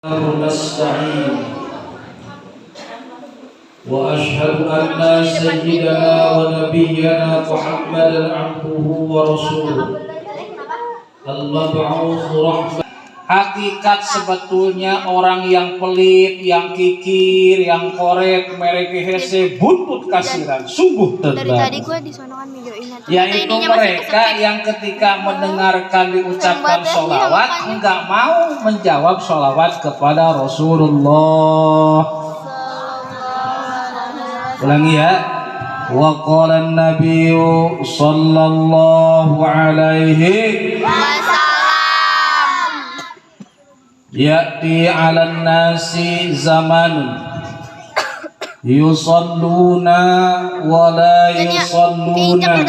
نستعين وأشهد أن سيدنا ونبينا محمدا عبده ورسوله المبعوث رحمة. Hakikat sebetulnya orang yang pelit, yang kikir, yang korek, mereka hese buntut kasiran, sungguh dari tadi terbaik. gue disonokan videoin Yaitu mereka yang ketika mendengarkan diucapkan sholawat enggak mau menjawab sholawat kepada Rasulullah. Ulangi ya. Wa qala an-nabiyyu sallallahu alaihi ya'ti 'alan nasi zamanun yusalluna wa la yusalluna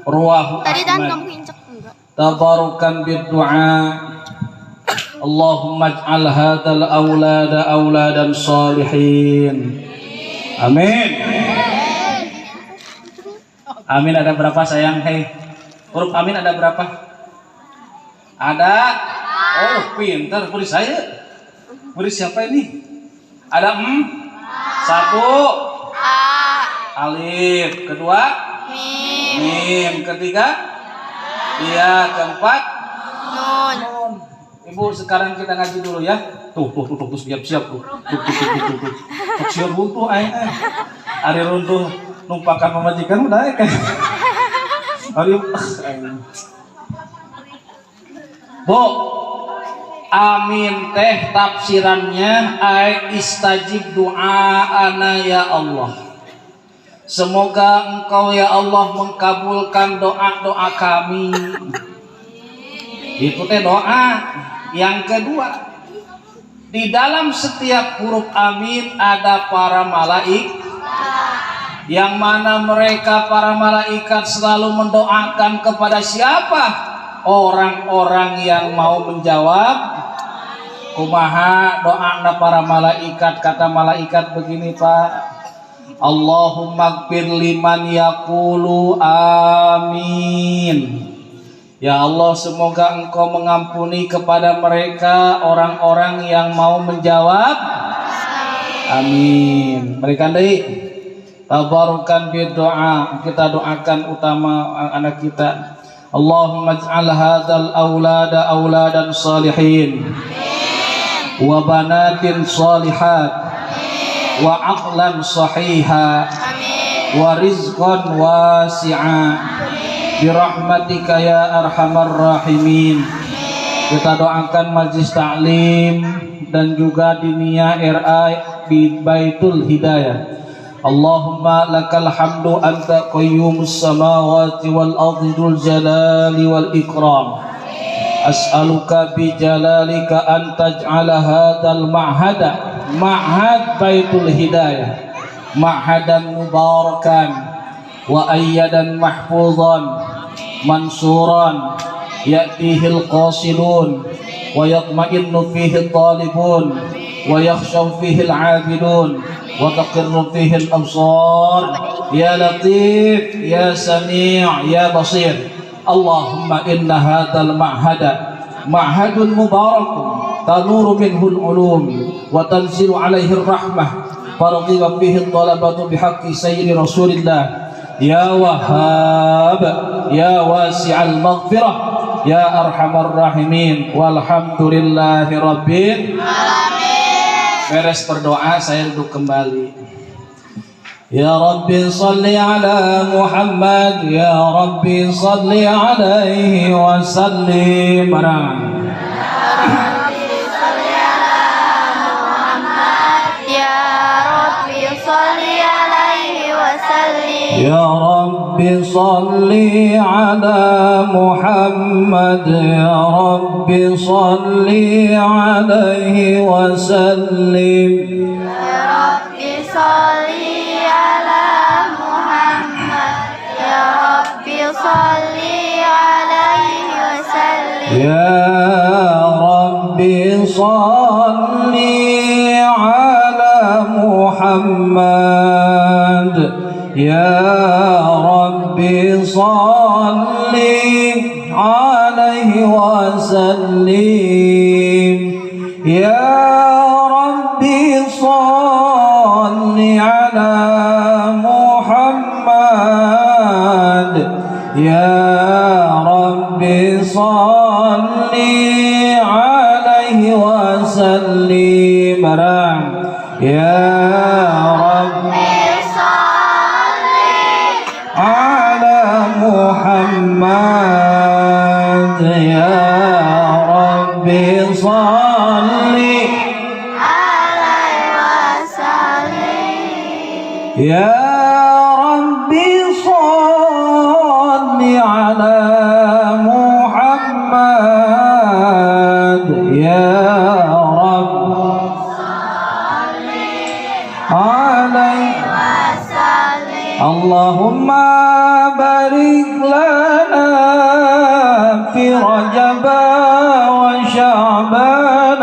ruwahu Ahmad tabarukan bid-du'a Allahumma ij'al hadzal aulada auladan sholihin. Amin. Amin ada berapa sayang? Hei, huruf amin ada berapa? Ada. Oh, pintar. Beri saya. Beri siapa ini? Ada satu. Alif. Kedua. Mim. Ketiga. Iya. Keempat. Nun. Ibu sekarang kita ngaji dulu ya. Tuh, siap tuh. Siap runtuh ayah. Ari runtuh numpakan pemajikan udah kan. Ari Bu, amin teh tafsirannya ay istajib doa-ana ya Allah. Semoga Engkau ya Allah mengkabulkan doa-doa kami. Itu teh doa. Yang kedua, di dalam setiap huruf amin ada para malaikat, yang mana mereka para malaikat selalu mendoakan kepada siapa? Orang-orang yang mau menjawab. Kumaha doa para malaikat? Kata malaikat begini Pak, Allahumma gfir liman yaqulu amin. Ya Allah, semoga Engkau mengampuni kepada mereka orang-orang yang mau menjawab amin. Mereka dari tabarukan berdoa, kita doakan utama anak kita. Allahumma ij'al hadzal aulada auladan sholihin wa banatin sholihat wa aqlan sahiha wa rizqan wasi'a birahmatika ya arhamar rahimin. Kita doakan majlis taklim dan juga diniyah RA di Baitul Hidayah. Allahumma lakal hamdu anta qayyumus samawati wal ardi dzul jalali wal ikram. As'aluka bi jalalika an taj'ala hadzal ma'had Baitul Hidayah ma'hadan mubarakan wa ayyadan mahfuzan mansuran ya'tihil qasilun wa yatma'innu fihi talibun wa yakhshaw fihi al-'abidun wa taqirru fihi al-absar ya latif ya sami' ya basir. Allahumma inna hadzal ma'hadun mubarakun tanuru minhu al-ulum wa tanzilu 'alaihi ar-rahmah farghiba fihi at-talabatu bihaqqi sayyidi rasulillah ya wahhab ya wasi'al maghfirah ya arhamar rahimin walhamdulillahi rabbil alamin. Beres berdoa saya duduk kembali. Ya Rabbi salli ala Muhammad, ya Rabbi salli alaihi wa sallim. Ya Rabbi salli ala Muhammad, ya Rabbi salli alaihi wa sallim. Ya Rabbi salli ala Muhammad, ya Rabbi salli alaihi wa sallim. Ya Rabbi salli ala Muhammad, ya Rabbi salli alaihi wa sallim. Ya Rabbi salli ala Muhammad. Ya Rabbi salli alaihi wa sallim. Ya Rabbi ala Muhammad. Ya Rabbi salli alaihi wasallim. Ya Rabbi salli ala Muhammad. Ya Rabbi alaihi Wasallim. Allahumma barik lana fi Rajab wa Sya'ban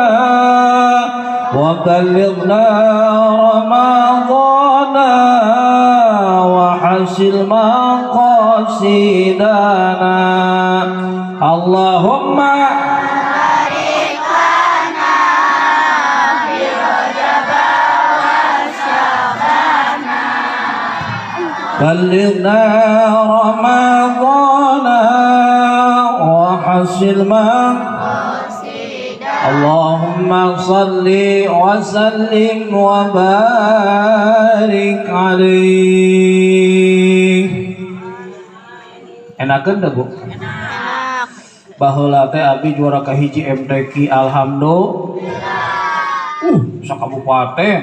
wa ballighna Ramadhan wa hasil maqasidana. Allahumma Barik lana fi Rajab wa Sya'ban. بلغنا رمضان وحصل ما اللهم صل وسلم وبارك عليه. Enakeun teh Bu? Enak. Baheula teh abi juara kahiji MTQ alhamdulillah. Sakabupaten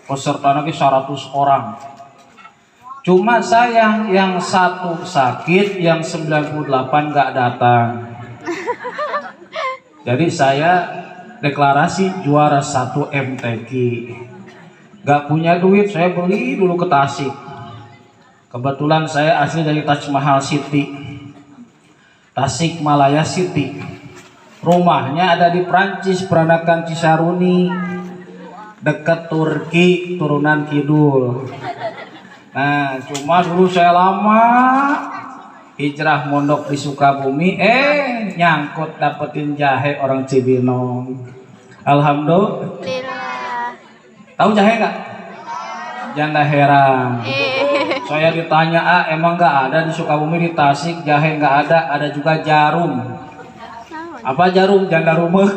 pesertana ge 100 orang. Cuma sayang yang satu sakit, yang 98 gak datang. Jadi saya deklarasi juara 1 MTQ. Gak punya duit, saya beli dulu ke Tasik. Kebetulan saya asli dari Taj Mahal City, Tasik Malaya City. Rumahnya ada di Prancis, Peranakan Cisaruni, dekat Turki, turunan kidul. Nah, cuma dulu saya lama hijrah mondok di Sukabumi, nyangkut dapetin jahe orang Cibinong. Alhamdulillah. Tahu jahe nggak? Janda heran. Saya ditanya, emang nggak ada di Sukabumi, di Tasik jahe nggak ada, ada juga jarum. Apa jarum? Janda rumek.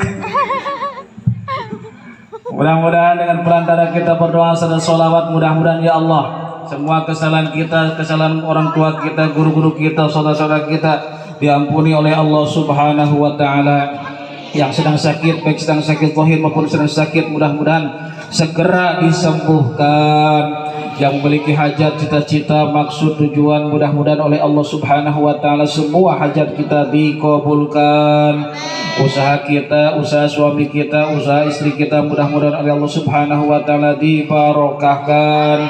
Mudah-mudahan dengan perantara kita berdoa serta sholawat, mudah-mudahan ya Allah semua kesalahan kita, kesalahan orang tua kita, guru-guru kita, saudara-saudara kita diampuni oleh Allah Subhanahu wa taala. Yang sedang sakit, baik sedang sakit zahir maupun sedang sakit, mudah-mudahan segera disembuhkan. Yang memiliki hajat, cita-cita, maksud, tujuan, mudah-mudahan oleh Allah Subhanahu wa taala semua hajat kita dikabulkan. Usaha kita, usaha suami kita, usaha istri kita, mudah-mudahan oleh Allah Subhanahu wa taala dibarokahkan.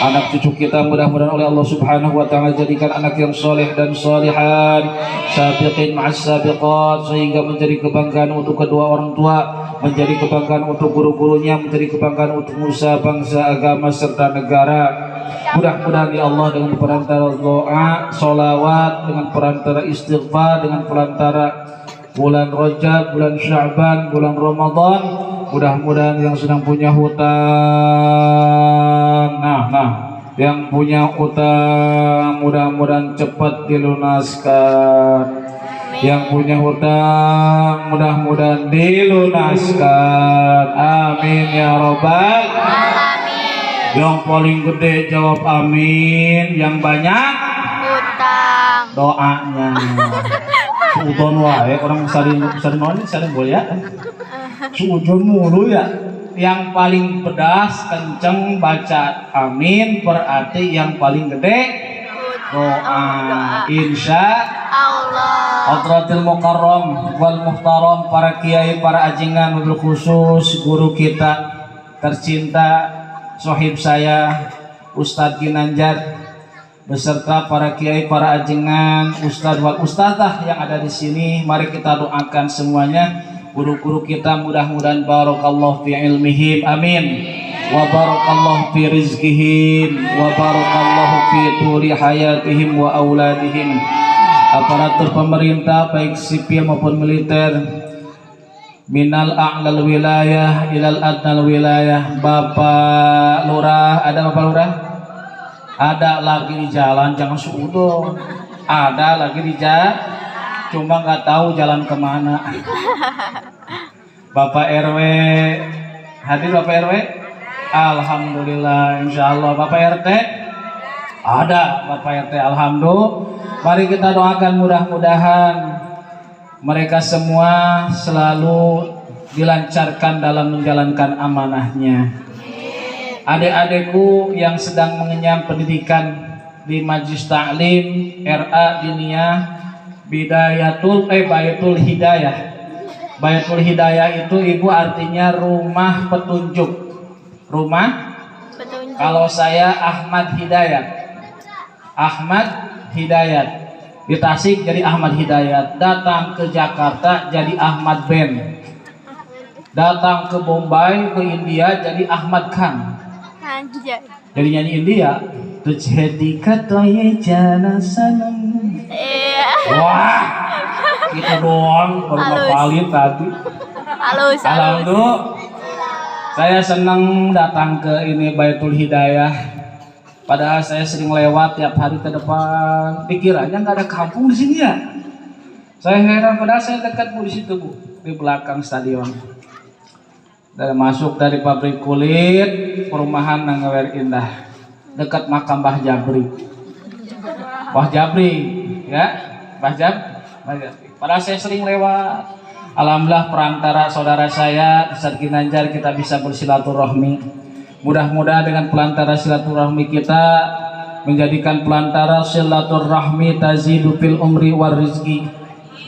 Anak cucu kita mudah-mudahan oleh Allah Subhanahu wa taala jadikan anak yang soleh dan solihat, sabiqin ma'as sabiqat, sehingga menjadi kebanggaan untuk kedua orang tua, menjadi kebanggaan untuk guru-gurunya, menjadi kebanggaan untuk nusa, bangsa, agama serta negara. Mudah-mudahan ya Allah dengan perantara doa, sholawat, dengan perantara istighfar, dengan perantara bulan Rajab, bulan Sya'ban, bulan Ramadan, mudah-mudahan yang sedang punya hutang, yang punya hutang mudah-mudahan cepat dilunaskan. Yang punya hutang mudah-mudahan dilunaskan. Amin ya robbal alamin. Yang paling gede jawab amin. Yang banyak Utang. doanya. Suudon wae orang saling boleh ya. Suudon mulu ya. Yang paling pedas kenceng baca amin berarti yang paling gede doa. Insya Allah. Hadratil Mukarram wal Muhtaram, para kiai, para ajingan, mobil khusus guru kita tercinta, sohib saya Ustadz Ginanjar, beserta para kiai, para ajingan, ustadz wal ustadzah yang ada di sini. Mari kita doakan semuanya guru-guru kita, mudah-mudahan barakallahu fi ilmihim, amin, wa barakallahu fi rizkihim, wa barakallahu fi tuli hayatihim wa auladihim. Aparatur pemerintah baik sipil maupun militer, minal a'lal wilayah ilal adnal wilayah. Bapak Lurah, ada Bapak Lurah? Ada lagi di jalan, jangan suudon. Ada lagi di jalan, cuma nggak tahu jalan kemana. Bapak RW, hadir Bapak RW? Alhamdulillah, insya Allah. Bapak RT? Ada Bapak RT, alhamdulillah. Mari kita doakan mudah-mudahan mereka semua selalu dilancarkan dalam menjalankan amanahnya. Adik-adikku yang sedang mengenyam pendidikan di Majlis Ta'lim RA Diniyah Baitul Hidayah. Baitul Hidayah itu Ibu artinya rumah petunjuk. Rumah Petunjuk. Kalau saya Ahmad Hidayat. Ahmad Hidayat. Di Tasik jadi Ahmad Hidayat. Datang ke Jakarta jadi Ahmad Ben. Datang ke Bombay, ke India jadi Ahmad Khan. Anjay. Jadi nyanyi India. Tujhedi katoye jana sanam. Iya. Wah, gitu doang baru Halus. ngapalin tadi. Halus. Alhamdulillah. Saya senang datang ke ini Baitul Hidayah. Padahal saya sering lewat tiap hari ke depan. Dikiranya nggak ada kampung di sini ya. Saya heran, padahal saya dekat Bu di situ Bu, di belakang stadion. Dan masuk dari pabrik kulit, perumahan Nanggawer Indah, dekat makam Mbah Jabri. Mbah Jabri, ya, Mbah Jabri. Padahal saya sering lewat. Alhamdulillah perantara saudara saya Ustaz Ginanjar kita bisa bersilaturahmi. Mudah-mudahan dengan pelantara silaturahmi kita menjadikan pelantara silaturahmi tazidu fil umri war rizki.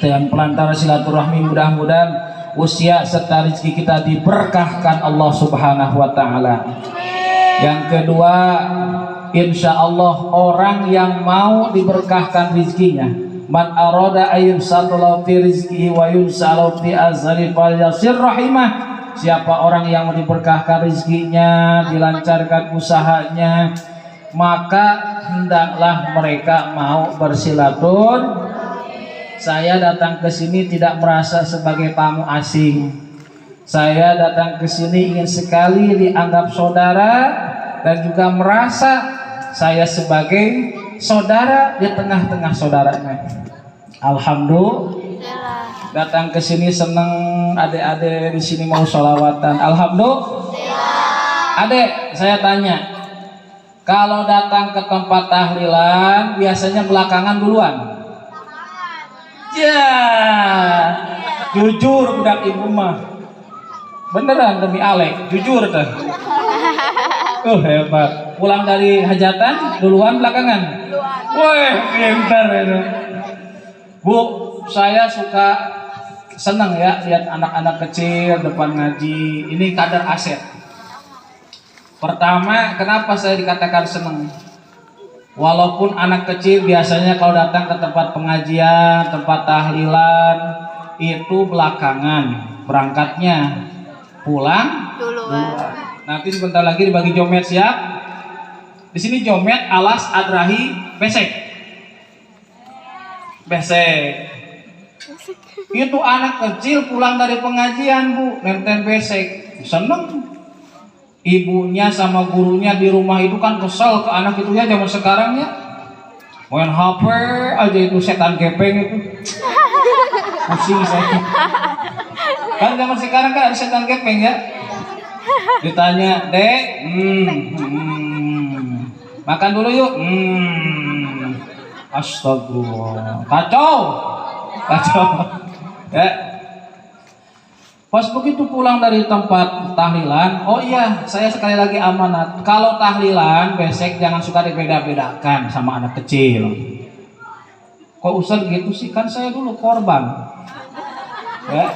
Dengan pelantara silaturahmi mudah-mudahan usia serta rezeki kita diberkahkan Allah Subhanahu wa taala. Yang kedua, insya Allah orang yang mau diberkahkan rezekinya, man arada ayyum satulau fi rizkihi wa yunsalau fi azhari falyasir rahimah. Siapa orang yang mau diberkahkan rezekinya, dilancarkan usahanya, maka hendaklah mereka mau bersilaturahmi. Saya datang ke sini tidak merasa sebagai tamu asing. Saya datang ke sini ingin sekali dianggap saudara dan juga merasa saya sebagai saudara di tengah-tengah saudaranya. Alhamdulillah. Datang ke sini seneng, adik-adik di sini mau sholawatan. Alhamdulillah. Adik, saya tanya, kalau datang ke tempat tahlilan biasanya belakangan duluan? Ya, jujur budak ibu mah, beneran demi Alek, jujur tuh. Hebat. Pulang dari hajatan duluan belakangan? Woi, pintar itu. Bu, saya suka senang ya lihat anak-anak kecil depan ngaji. Ini kadar aset. Pertama, kenapa saya dikatakan senang? Walaupun anak kecil biasanya kalau datang ke tempat pengajian, tempat tahlilan itu belakangan berangkatnya, pulang duluan. Nanti sebentar lagi dibagi jomet, siap? Di sini jomet alas adrahi besek. Besek. Itu anak kecil pulang dari pengajian Bu, nenten besek, seneng. Ibunya sama gurunya di rumah itu kan kesel ke anak itu ya zaman sekarang ya. Main HP aja itu setan kepeng itu. Pusing saya. Kan zaman sekarang kan ada setan kepeng ya. Ditanya, "Dek, makan dulu yuk." Astagfirullah. Kacau. Ya. Pas begitu pulang dari tempat tahlilan, oh iya, saya sekali lagi amanat. Kalau tahlilan, besek jangan suka dibeda-bedakan sama anak kecil. Kok Ustaz gitu sih? Kan saya dulu korban. Ya.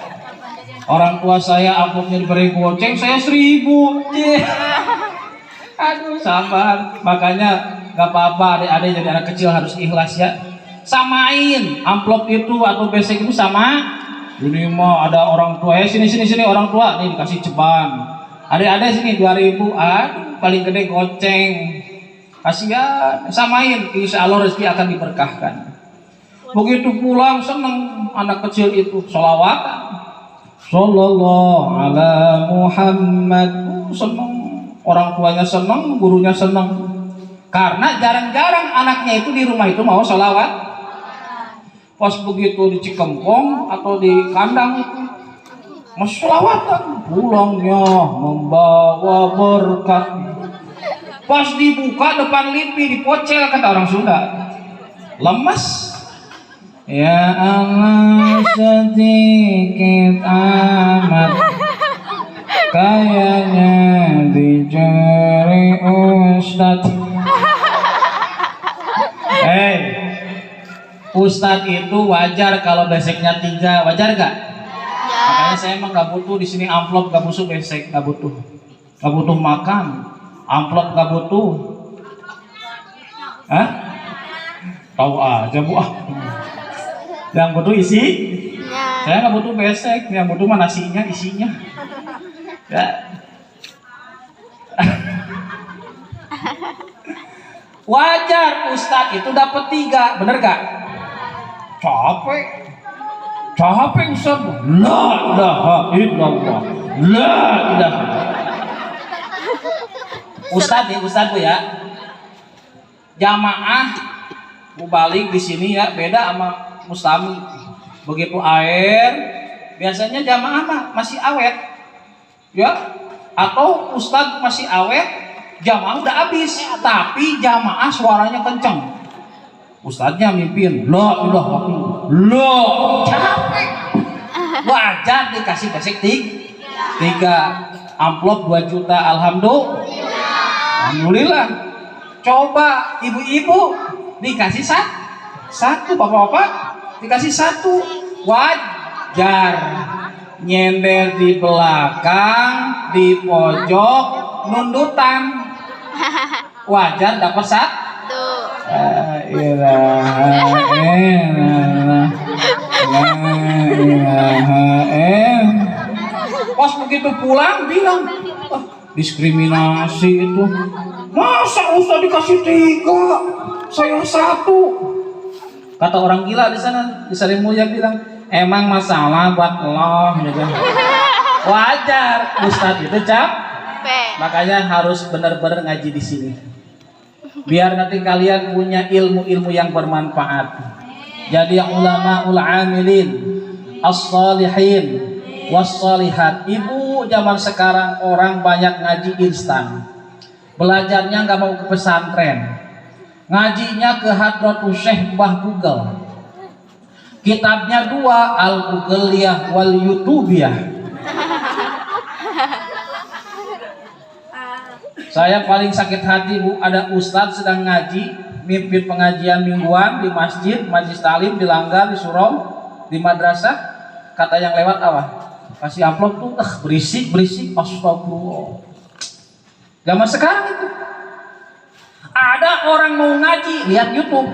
Orang tua saya amplopnya diberi goceng, saya 1000. Aduh, sabar. Makanya gak apa-apa adik-adik jadi anak kecil harus ikhlas ya. Samain amplop itu atau besek itu sama. Ini mah ada orang tua, sini orang tua nih dikasih ceban. Adik-adik sini 2000, paling gede goceng. Kasihan, samain, insya Allah rezeki akan diberkahkan. Begitu pulang seneng anak kecil itu sholawatan. Sallallahu ala Muhammad. Senang, orang tuanya senang, gurunya senang. Karena jarang-jarang anaknya itu di rumah itu mau sholawat. Pas begitu di Cikempong atau di kandang itu masih sholawatan, pulangnya membawa berkah. Pas dibuka depan lipi dipocel, kata orang Sunda, lemas. Ya Allah sedikit amat kayaknya dicari Ustadz. Ustadz itu wajar kalau beseknya 3, wajar gak? Makanya saya emang gak butuh di sini amplop, gak butuh besek, gak butuh makan, amplop gak butuh. Hah? Tahu aja Bu. Yang butuh isi, saya nggak butuh besek, yang butuh mah nasinya, isinya. Ya. Wajar Ustadz itu dapat 3, bener gak? Capek Ustadz. La ilaha illallah, la ilaha. Ustadz Bu ya. Jamaah mau balik di sini ya, beda sama Mustami. Begitu air, biasanya jamaah mah masih awet, ya. Atau Ustadz masih awet, jamaah udah habis, tapi jamaah suaranya kenceng. Ustadznya mimpin, la ilaha illallah, capek. Wajar dikasih besek 3, amplop 2 juta, alhamdulillah. Coba ibu-ibu dikasih 1, bapak-bapak dikasih 1, wajar. Nyender di belakang, di pojok, nundutan, wajar dapat 1. Pas begitu pulang bilang, diskriminasi itu. Masa Ustaz dikasih 3, saya 1. Kata orang gila di sana, di Sari Mulia bilang, emang masalah buat Allah, gitu. Wajar, Ustaz itu capek. Makanya harus benar-benar ngaji di sini. Biar nanti kalian punya ilmu-ilmu yang bermanfaat. Jadi yang ulama amilin, as-salihin, was-salihat. Ibu zaman sekarang orang banyak ngaji instan. Belajarnya nggak mau ke pesantren. Ngajinya ke Hadratus Syekh Mbah Google. Kitabnya 2, Al-Googliyah wal YouTubiyah. Saya paling sakit hati Bu, ada ustadz sedang ngaji, mimpin pengajian mingguan di masjid, majlis talim, di langgar, di surau, di madrasah. Kata yang lewat apa? Kasih amplop tuh, berisik, astagfirullah. Zaman sekarang itu ada orang mau ngaji lihat YouTube,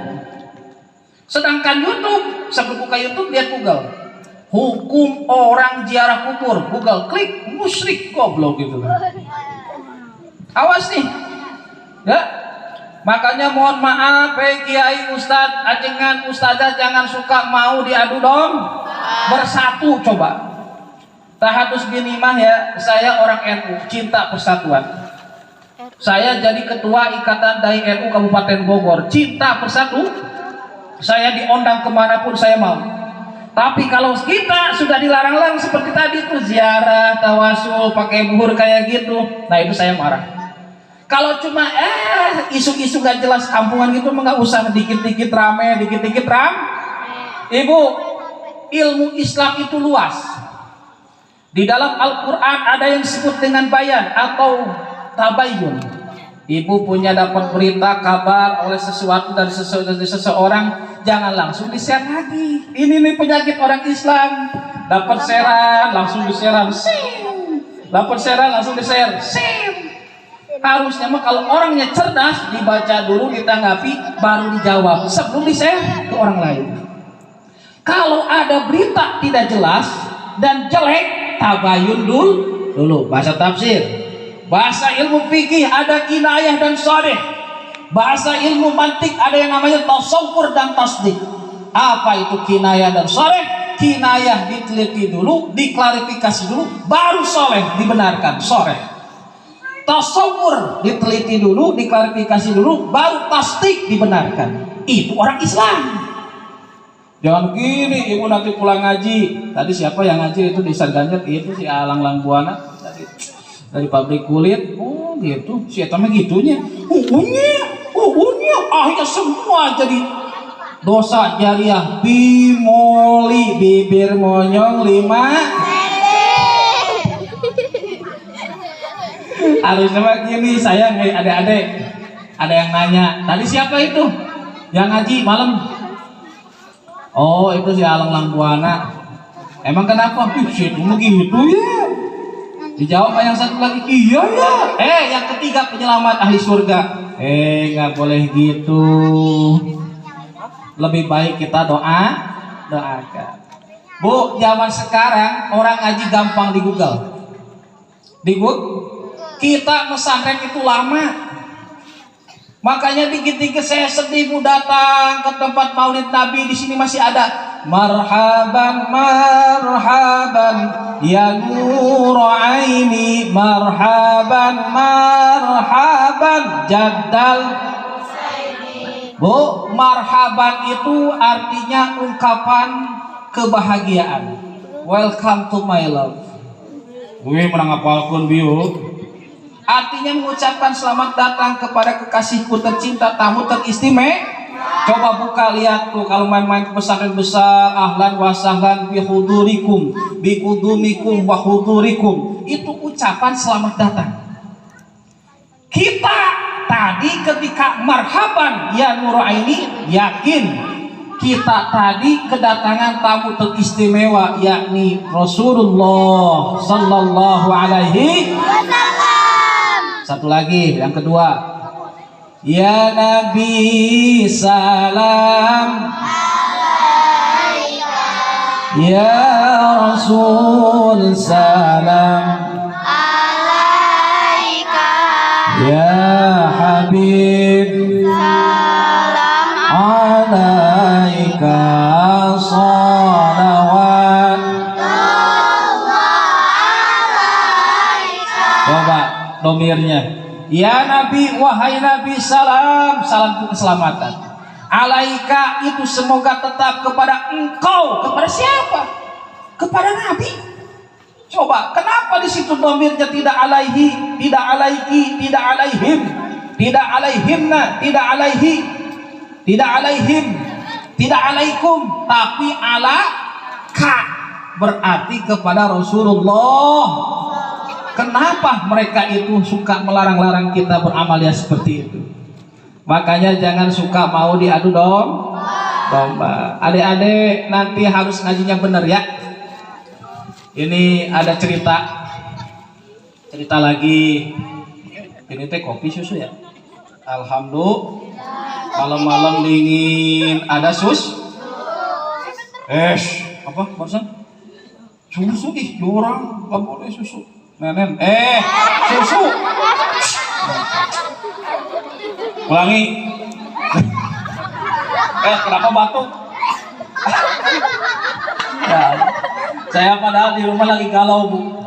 sedangkan YouTube sebelum buka YouTube lihat Google, hukum orang ziarah kubur, Google klik, musyrik goblok gitu. Awas nih ya. Makanya mohon maaf kiai, ustadz, ajengan, ustazah, jangan suka mau diadu dong, bersatu coba. Tahadus binimah ya, saya orang NU, cinta persatuan. Saya jadi ketua Ikatan Dai NU Kabupaten Bogor, cinta persatu. Saya diundang kemanapun saya mau. Tapi kalau kita sudah dilarang-larang seperti tadi tuh, ziarah, tawasul, pakai buhur kayak gitu, nah itu saya marah. Kalau cuma isu-isu gak jelas kampungan gitu, nggak usah dikit-dikit rame, dikit-dikit ram. Ibu, ilmu Islam itu luas. Di dalam Al-Quran ada yang disebut dengan bayan atau tabayun. Ibu punya dapat berita, kabar oleh sesuatu dari seseorang, jangan langsung di-share lagi. Ini nih penyakit orang Islam. Dapat sharean, langsung di-share. Dapat sharean, langsung di-share. Harusnya mah kalau orangnya cerdas, dibaca dulu, ditanggapi, baru dijawab sebelum di-share ke orang lain. Kalau ada berita tidak jelas dan jelek, tabayun dulu. Bahasa tafsir, bahasa ilmu fikih ada kinayah dan sharih. Bahasa ilmu mantik ada yang namanya tasawwur dan tasdik. Apa itu kinayah dan sharih? kinayah diteliti dulu, diklarifikasi dulu, baru soleh dibenarkan, soleh. Tasawur diteliti dulu, diklarifikasi dulu, baru tasdik dibenarkan. Itu orang Islam. Jangan gini, ibu nanti pulang ngaji. Tadi siapa yang ngaji itu di Sarganjat? Itu si Alang Langbuana dari pabrik kulit. Oh gitu, si Eta mah gitunya. Akhirnya semua jadi dosa jariah. Bimoli, bibir monyong 5. Harusnya mah gini, sayang adik-adik. Ada yang nanya, tadi siapa itu yang ngaji malam? Oh itu si Alang Langbuana. Emang kenapa? Shit, begitu ya. Dijawab yang satu lagi, iya ya. Yang ketiga penyelamat ahli surga. Nggak boleh gitu. Lebih baik kita doakan. Bu, zaman sekarang orang ngaji gampang di Google. Kita pesantren itu lama. Makanya dikit-dikit saya sedih bu datang ke tempat Maulid Nabi, di sini masih ada marhaban marhaban ya nur aini, marhaban marhaban jaddal. Bu, marhaban itu artinya ungkapan kebahagiaan. Welcome to my love. Gue menang apalpun biu. Artinya mengucapkan selamat datang kepada kekasihku tercinta, tamu teristimewa. Coba buka lihat tuh kalau main-main ke pesantren besar, ahlan wa sahlan bi hudurikum bi qudumikum wa hudurikum. Itu ucapan selamat datang. Kita tadi ketika marhaban ya nur aini, yakin kita tadi kedatangan tamu teristimewa yakni Rasulullah sallallahu alaihi wasallam. Satu lagi, yang kedua. Ya Nabi salam alaika, ya Rasul salam alaika, ya Habib salam alaika, salawat alaika. Coba domirnya. Ya Nabi, wahai Nabi, salam keselamatan. Alaika itu semoga tetap kepada engkau. Kepada siapa? Kepada Nabi. Coba, kenapa di situ domirnya tidak alaihi, tidak alaiki, tidak alaihim, tidak alaihimna, tidak alaihi, tidak alaihim, tidak alaikum, tapi ala ka, berarti kepada Rasulullah. Kenapa mereka itu suka melarang-larang kita beramal ya seperti itu? Makanya jangan suka mau diadu domba. Adik-adik nanti harus ngajinya bener ya. Ini ada cerita lagi. Ini teh kopi susu ya. Alhamdulillah. Malam-malam dingin ada apa barusan? Susu orang nggak boleh susu. Nenen, susu. Ulangi. Kenapa batuk? Ya, saya padahal di rumah lagi galau bu.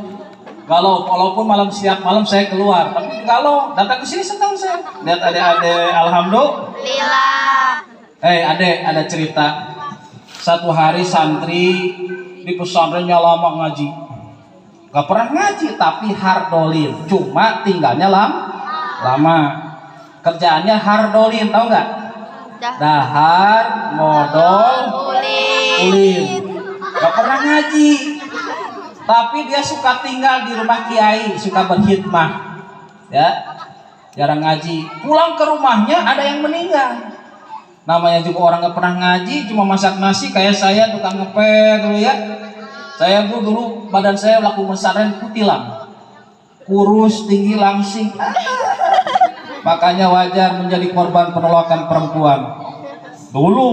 Galau, walaupun siap malam saya keluar, tapi galau. Datang ke sini senang saya. Lihat adik-adik, alhamdulillah. Adik, ada cerita. Satu hari santri di pesantrennya lama ngaji. Gak pernah ngaji tapi hardolin, cuma tinggalnya lama. Kerjaannya hardolin, tahu nggak? Dahar, modol, ulin. Gak pernah ngaji, tapi dia suka tinggal di rumah kiai, suka berkhidmah, ya. Jarang ngaji. Pulang ke rumahnya ada yang meninggal. Namanya juga orang gak pernah ngaji, cuma masak nasi kayak saya tukang ngepel dulu ya. Saya dulu badan saya laku pesantren kutilang, kurus, tinggi, langsing. Makanya wajar menjadi korban penolakan perempuan. Dulu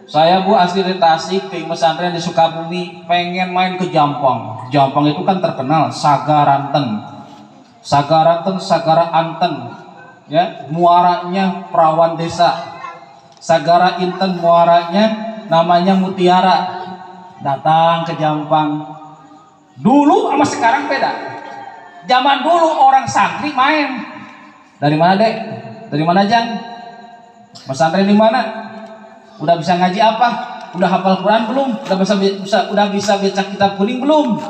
saya bu asli dari Tasik, di pesantren di Sukabumi, pengen main ke Jampang. Jampang itu kan terkenal Sagaranten, Sagara Anten, ya muaranya perawan desa. Sagara Inten muaranya namanya Mutiara. datang ke Jampang. Dulu sama sekarang beda. Zaman dulu orang santri main. Dari mana Dek? Dari mana Jang? Pesantren di mana? Udah bisa ngaji apa? Udah hafal Quran belum? Udah bisa baca kitab kuning belum?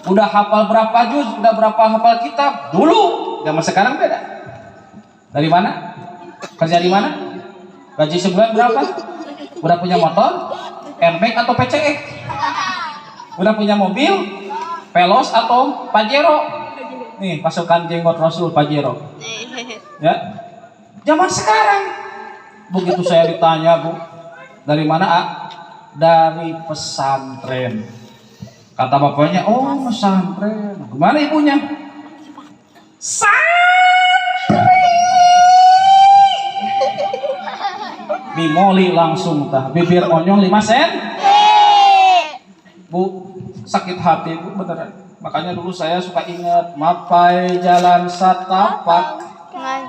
Udah hafal berapa juz? Udah berapa hafal kitab? Dulu. Zaman sekarang beda. Dari mana? Kerja di mana? Gaji sebulan berapa? Udah punya motor? Airbag atau PCX? Udah punya mobil? Veloz atau Pajero? Nih pasukan jenggot Rasul Pajero. Ya, zaman sekarang begitu saya ditanya, Bu, dari mana? Dari pesantren. Kata bapaknya, oh pesantren. Gimana ibunya? Santri. Bimoli langsung tah, bibir onyong 5 sen. Bu, sakit hati Bu beneran. Makanya dulu saya suka ingat mapai jalan satapak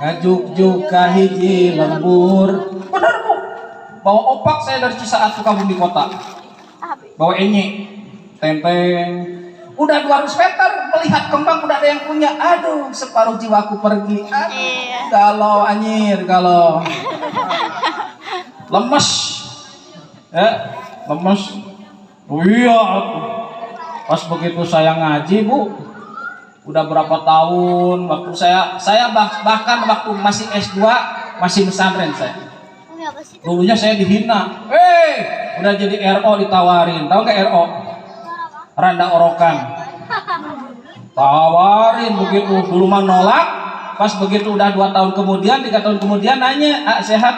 ngajuk-juk kahiji lembur. Benar Bu. Bawa opak saya dari Cisaat Sukabumi kota. Bawa enye, tenteng. Udah 200 meter melihat kembang udah ada yang punya. Aduh, separuh jiwaku pergi. Aduh, galau anjir, galau. Lemes. Ya, lemes. Oh iya. Pas begitu saya ngaji Bu, udah berapa tahun waktu saya bahkan waktu masih S2 masih pesantren saya. Dulunya saya dihina. Udah jadi RO ditawarin. Tahu nggak RO? Randa orokan. Tawarin begitu dulu mah nolak. Pas begitu udah 2 tahun kemudian, 3 tahun kemudian nanya, sehat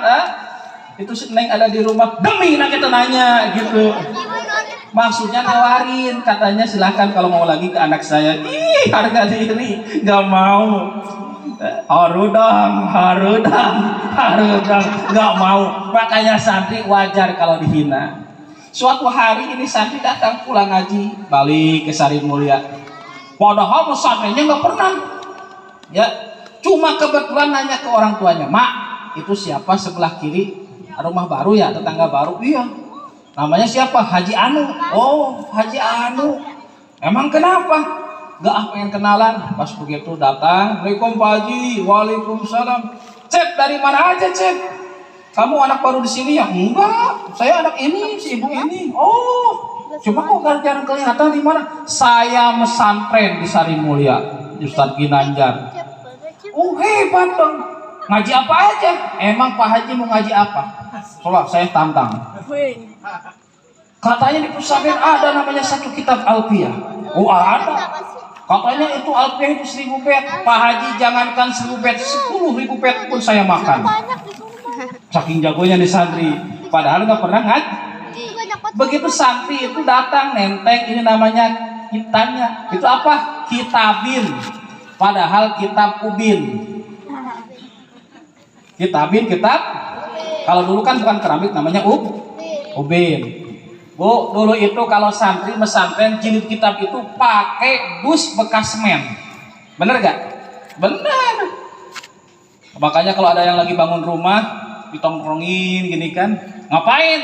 itu si Neng ada di rumah. Demi nak kita nanya gitu. Maksudnya nawarin, katanya silahkan kalau mau lagi ke anak saya. Ih, harga diri nggak mau. Harudang, nggak mau. Makanya santri wajar kalau dihina. Suatu hari ini santri datang pulang ngaji, balik ke Sari Mulia. Padahal pesantrennya nggak pernah. Ya, cuma kebetulan nanya ke orang tuanya, Mak, itu siapa sebelah kiri? Rumah baru ya, tetangga baru. Iya. Namanya siapa? Haji Anu. Oh, Haji Anu. Emang kenapa? Gak pengen kenalan. Pas begitu datang, Assalamualaikum Pak Haji. Waalaikumsalam. Cep, dari mana aja Cep? Kamu anak baru di sini ya? Enggak, saya anak ini, si ibu ini. Oh, cuma kok jarang kelihatan di mana? Saya mesantren di Sari Mulia, Ustadz Ginanjar. Oh hebat dong. Ngaji apa aja? Emang Pak Haji mau ngaji apa? Coba saya tantang. Katanya di pesantren ada namanya satu kitab Alfiyah. Oh ada. Katanya itu Alfiyah itu 1000 bait. Pak Haji jangankan 1000 bait, 10.000 bait pun saya makan. Saking jagonya di santri. Padahal nggak pernah ngaji. Begitu santri itu datang nenteng, ini namanya kitanya. Itu apa? Kitabin. Padahal kitab ubin. Kitabin, kitab. Kalau dulu kan bukan keramik, namanya ubin. Bu, dulu itu kalau santri mesantren jilid kitab itu pakai dus bekas semen. Bener gak? Bener. Makanya kalau ada yang lagi bangun rumah ditongkrongin gini kan, ngapain?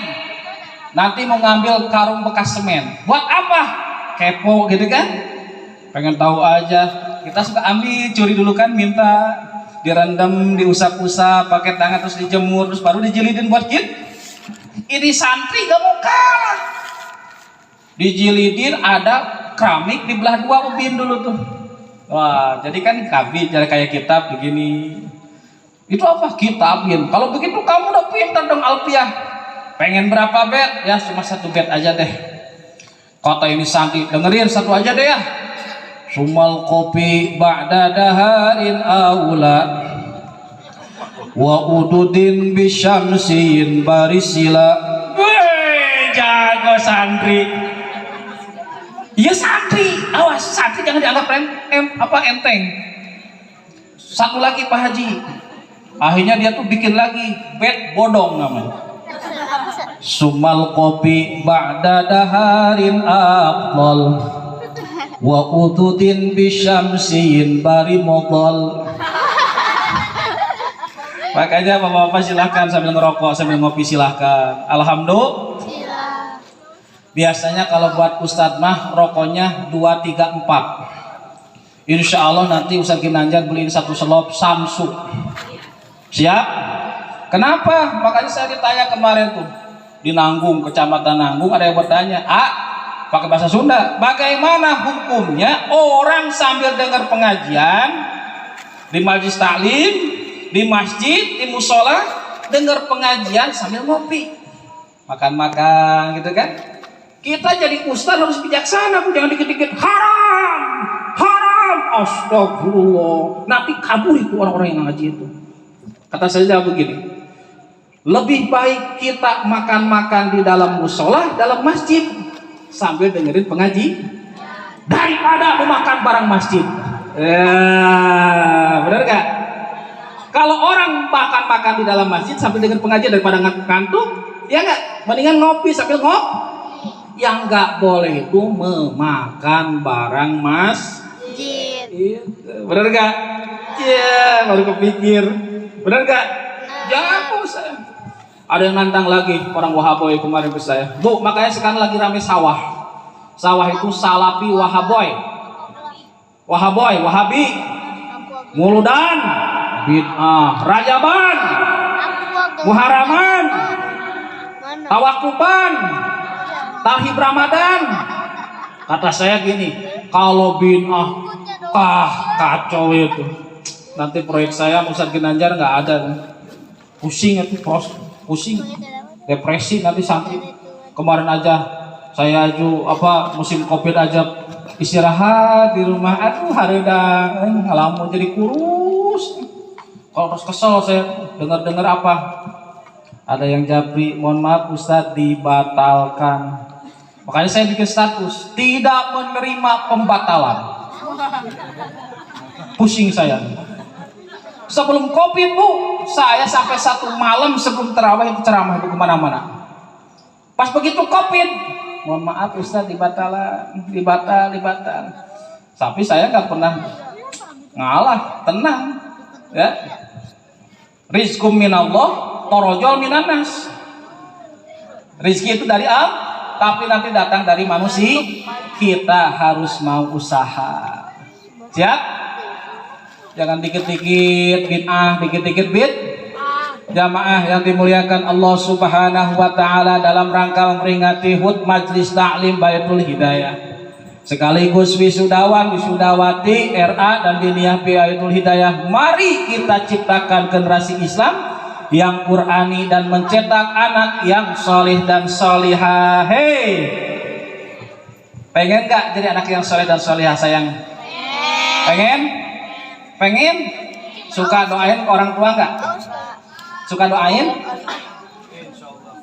Nanti mau ngambil karung bekas semen. Buat apa? Kepo gitu kan? Pengen tahu aja. Kita suka ambil, curi dulu kan, minta direndam, diusap-usap, pakai tangan terus dijemur, terus baru dijilidin buat kit. Ini santri gak mau kalah. Dijilidin ada keramik di belah 2 ubin dulu tuh. Wah, jadi kan kabit jadi kayak kitab begini. Itu apa? Kitabin. Kalau begitu kamu udah pintar dong Alfiyah. Pengen berapa bet? Ya cuma 1 bet aja deh. Kata ini santri, dengerin satu aja deh ya. Sumal kopi ba'da daharin aula wa ududin bisyamsin barisila. Wih, jago santri. Iya santri, awas santri jangan dianggap enteng. Satu lagi Pak Haji. Akhirnya dia tuh bikin lagi bed bodong namanya. Sumal kopi ba'da daharin afdal wa ududin bisyamsin barimodal. Makanya bapak-bapak silahkan sambil ngerokok sambil ngopi silahkan. Alhamdulillah. Biasanya kalau buat Ustadz mah rokoknya 2, 3, 4. Insya Allah nanti Ustadz Ginanjar beliin 1 selop Samsung. Siap? Kenapa? Makanya saya ditanya kemarin tuh di Nanggung, Kecamatan Nanggung, ada yang bertanya, pakai bahasa Sunda, bagaimana hukumnya orang sambil dengar pengajian di majelis taklim, di masjid, di musola, dengar pengajian sambil ngopi, makan-makan gitu kan? Kita jadi ustaz harus bijaksana, jangan dikit-dikit haram, haram, astagfirullah. Nanti kabur itu orang-orang yang ngaji itu. Kata saya begini, lebih baik kita makan-makan di dalam musola, dalam masjid, sambil dengerin pengaji, daripada memakan barang masjid. Benar gak? Kalau orang makan-makan di dalam masjid sambil dengerin pengajian daripada ngantuk, ya nggak? Mendingan ngopi sambil ngopi. Yang nggak boleh itu memakan barang masjid. Benar gak? Iya, baru kepikir. Benar gak? Jangan saya. Ada yang nantang lagi orang Wahaboy kemarin ke saya. Bu, makanya sekarang lagi rame sawah. Sawah itu Salafi Wahaboy. Wahaboy, Wahabi, Muludan, bid'ah, Rajaban, Muharaman, Tawakuban, Tarhib Ramadan. Kata saya gini, kalau bid'ah kacau itu. Nanti proyek saya Ustadz Ginanjar nggak ada. Pusing itu, pusing, depresi nanti santri. Kemarin aja saya musim Covid aja istirahat di rumah, aduh hareudang, ngalamun jadi kurus. Kalau terus kesel saya dengar apa? Ada yang japri, mohon maaf Ustadz dibatalkan. Makanya saya bikin status, tidak menerima pembatalan. Pusing saya. Sebelum Covid Bu, saya sampai 1 malam sebelum terawih itu ceramah itu kemana-mana. Pas begitu Covid, mohon maaf Ustaz dibatal. Tapi saya nggak pernah ngalah, tenang, ya. Rizqum minallah, torojol minanas. Rizki itu dari Allah, tapi nanti datang dari manusia. Kita harus mau usaha. Siap? Jangan dikit-dikit bid'ah, dikit-dikit jamaah yang dimuliakan Allah Subhanahu wa taala, dalam rangka memperingati HUT Majelis Taklim Baitul Hidayah sekaligus wisudawan wisudawati RA dan Diniyah Baitul Hidayah. Mari kita ciptakan generasi Islam yang Qur'ani dan mencetak anak yang solih dan solihah. Hei, pengen gak jadi anak yang solih dan solihah sayang? Pengen? Suka doain ke orang tua nggak? Suka doain?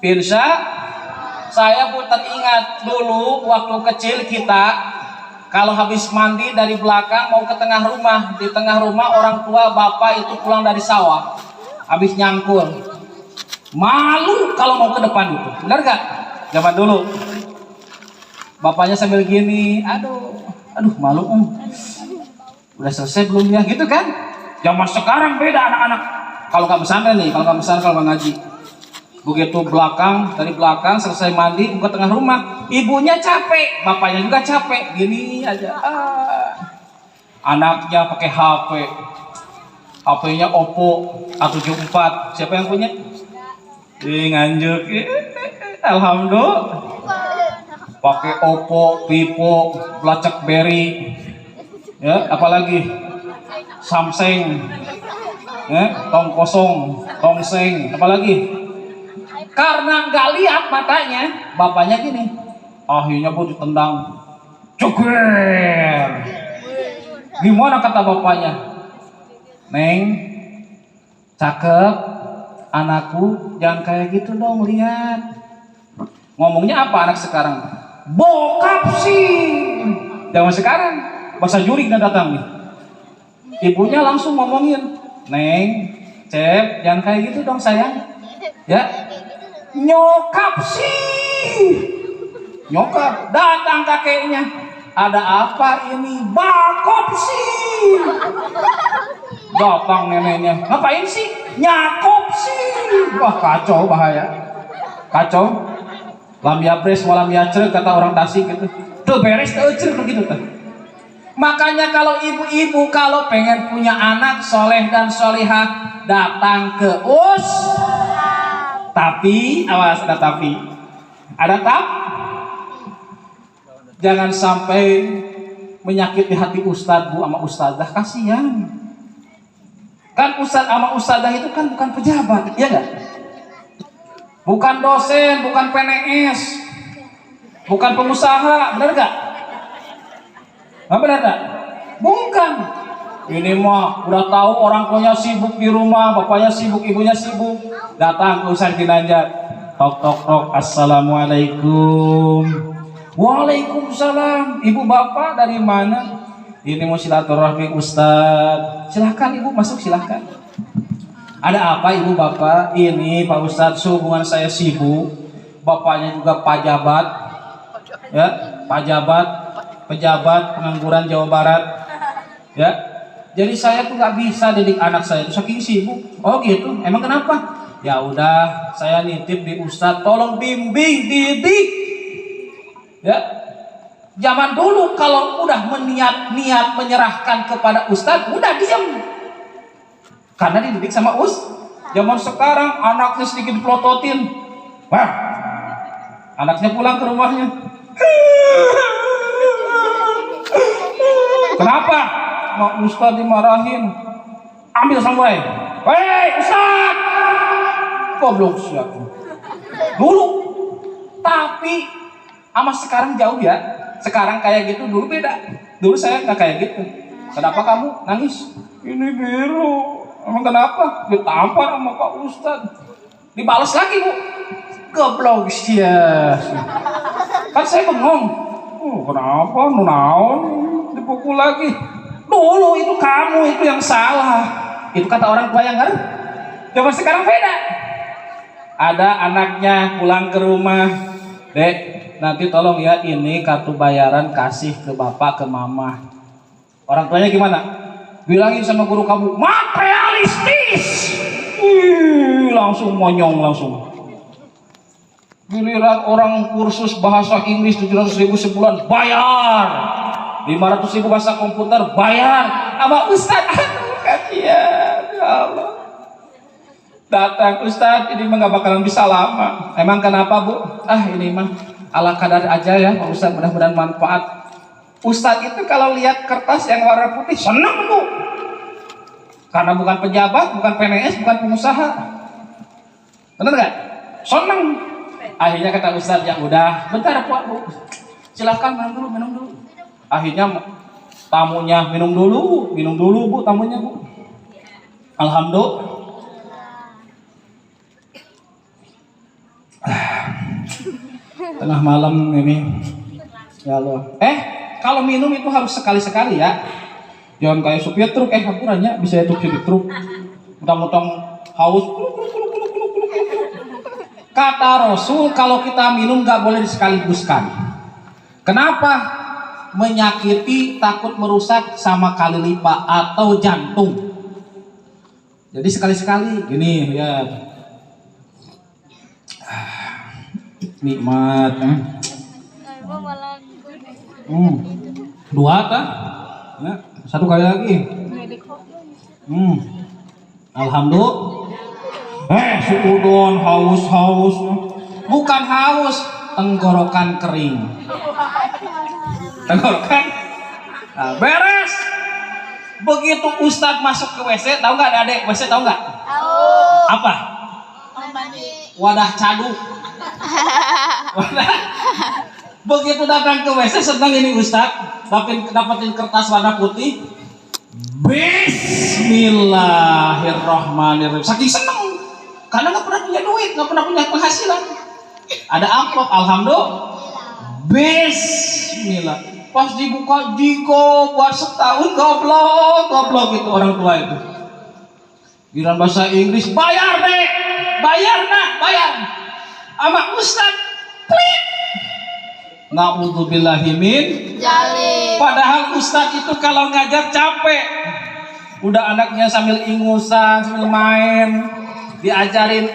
Insya. Saya pun teringat dulu waktu kecil kita kalau habis mandi dari belakang mau ke tengah rumah, di tengah rumah orang tua bapak itu pulang dari sawah, habis nyangkul. Malu kalau mau ke depan gitu, benar nggak? Zaman dulu. Bapaknya sambil gini, aduh malu. Udah selesai belum ya gitu kan? Zaman sekarang beda anak-anak. Kalau nggak pesantren nih, kalau nggak ngaji, begitu dari belakang selesai mandi ke tengah rumah, ibunya capek, bapaknya juga capek, gini aja. Anaknya pakai HP-nya Oppo A74. Siapa yang punya? Nganjuk. Alhamdulillah. Pakai Oppo, Vivo, BlackBerry. Ya, apalagi Samsung, ya, Tongseng, apalagi karena nggak lihat matanya, bapaknya gini, akhirnya Bu ditendang, ceger. Gimana kata bapaknya? Neng, cakep, anakku, jangan kayak gitu dong, lihat. Ngomongnya apa anak sekarang? Bokap sih. Zaman sekarang bahasa jurik dan datang nih. Ibunya langsung ngomongin, Neng, Cep, jangan kayak gitu dong sayang. Ya, nyokap sih. Nyokap, datang kakeknya. Ada apa ini? Bakop sih. Datang neneknya, ngapain sih? Nyakop sih. Wah kacau, bahaya. Kacau. Lam yapres walam yacrek kata orang Tasik gitu. Tuh beres tuh cerek begitu tuh. Makanya kalau ibu-ibu kalau pengen punya anak soleh dan solihah datang ke tapi awas ada tapi. Ada jangan sampai menyakiti hati ustadz bu sama ustadzah, kasihan. Kan ustadz sama ustadzah itu kan bukan pejabat, ya enggak? Bukan dosen, bukan PNS, bukan pengusaha, benar enggak? Nggak benar enggak? Bukan. Ini mah udah tahu orang tuanya sibuk di rumah, bapaknya sibuk, ibunya sibuk, datang ke Ustadz Ginanjar, tok tok tok, assalamualaikum. Waalaikumsalam. Ibu bapak dari mana? Ini mau silaturahmi Ustadz. Silahkan ibu masuk, silahkan. Ada apa ibu bapak? Ini Pak Ustadz, hubungan saya sibuk. Bapaknya juga pejabat, ya, pejabat pengangguran Jawa Barat, ya. Jadi saya tuh nggak bisa didik anak saya, saking sibuk. Oh gitu. Emang kenapa? Ya udah, saya nitip di Ustadz, tolong bimbing, didik. Ya, zaman dulu kalau udah niat menyerahkan kepada Ustadz, udah diam. Karena dididik sama Zaman sekarang anaknya sedikit dipelototin, wah, anaknya pulang ke rumahnya. Kenapa? Mak Ustadz dimarahin. Ambil samurai. Hei Ustadz, goblok siapa? Dulu, tapi sama sekarang jauh ya. Sekarang kayak gitu, dulu beda. Dulu saya nggak kayak gitu. Kenapa kamu nangis? Ini biru. Emang kenapa? Ditampar sama Pak Ustadz. Dibalas lagi bu. Goblok sia. Kan saya bengong. Oh, kenapa? Nunaon? Dipukul lagi. Dulu itu kamu itu yang salah. Itu kata orang tua yang ngerti. Coba sekarang beda. Ada anaknya pulang ke rumah. Dek, nanti tolong ya ini kartu bayaran kasih ke bapak, ke mama. Orang tuanya gimana? Bilangin sama guru kamu, materialistis. Langsung monyong langsung. Giliran orang kursus bahasa Inggris 700.000 sebulan bayar. 500.000 bahasa komputer bayar. Sama Ustadz, aduh kasihan, ya Allah. Datang Ustadz, ini mah gak bakalan bisa lama. Emang kenapa bu? Ini mah ala kadar aja ya Pak Ustadz, mudah-mudahan manfaat. Ustadz itu kalau lihat kertas yang warna putih senang bu. Karena bukan pejabat, bukan PNS, bukan pengusaha. Bener gak? Senang. Akhirnya kata Ustadz, ya udah, bentar bu, silahkan minum dulu. Akhirnya tamunya minum dulu bu, tamunya bu. Alhamdulillah. Tengah malam ini, ya Allah. Kalau minum itu harus sekali-sekali ya. Jangan kayak supir truk, hampuranya bisa itu supir truk. Mentang-mentang haus. Kata Rasul, kalau kita minum nggak boleh disekaligus-kan. Kenapa? Menyakiti, takut merusak sama kali lipat atau jantung. Jadi sekali-sekali gini ya. Nikmat. Dua kan? Ya, satu kali lagi. Alhamdulillah. Suudon haus. Bukan haus, tenggorokan kering. Tenggorokan. Nah, beres. Begitu Ustadz masuk ke WC, tahu nggak adek WC tahu nggak? Tahu. Apa? Wadah caduk. Begitu datang ke WC senang ini Ustadz, dapatin kertas warna putih. Bismillahirrahmanirrahim. Saking senang, karena nggak pernah punya duit, nggak pernah punya penghasilan. Ada amplop, alhamdulillah. Bismillah. Pas dibuka jiko buat setahun, goblok itu orang tua itu. Giliran bahasa Inggris, bayar deh, bayar. Sama Ustadz, klik. Na'udzubillahimin Jali. Padahal Ustadz itu kalau ngajar capek. Udah anaknya sambil ingusan, sambil main, diajarin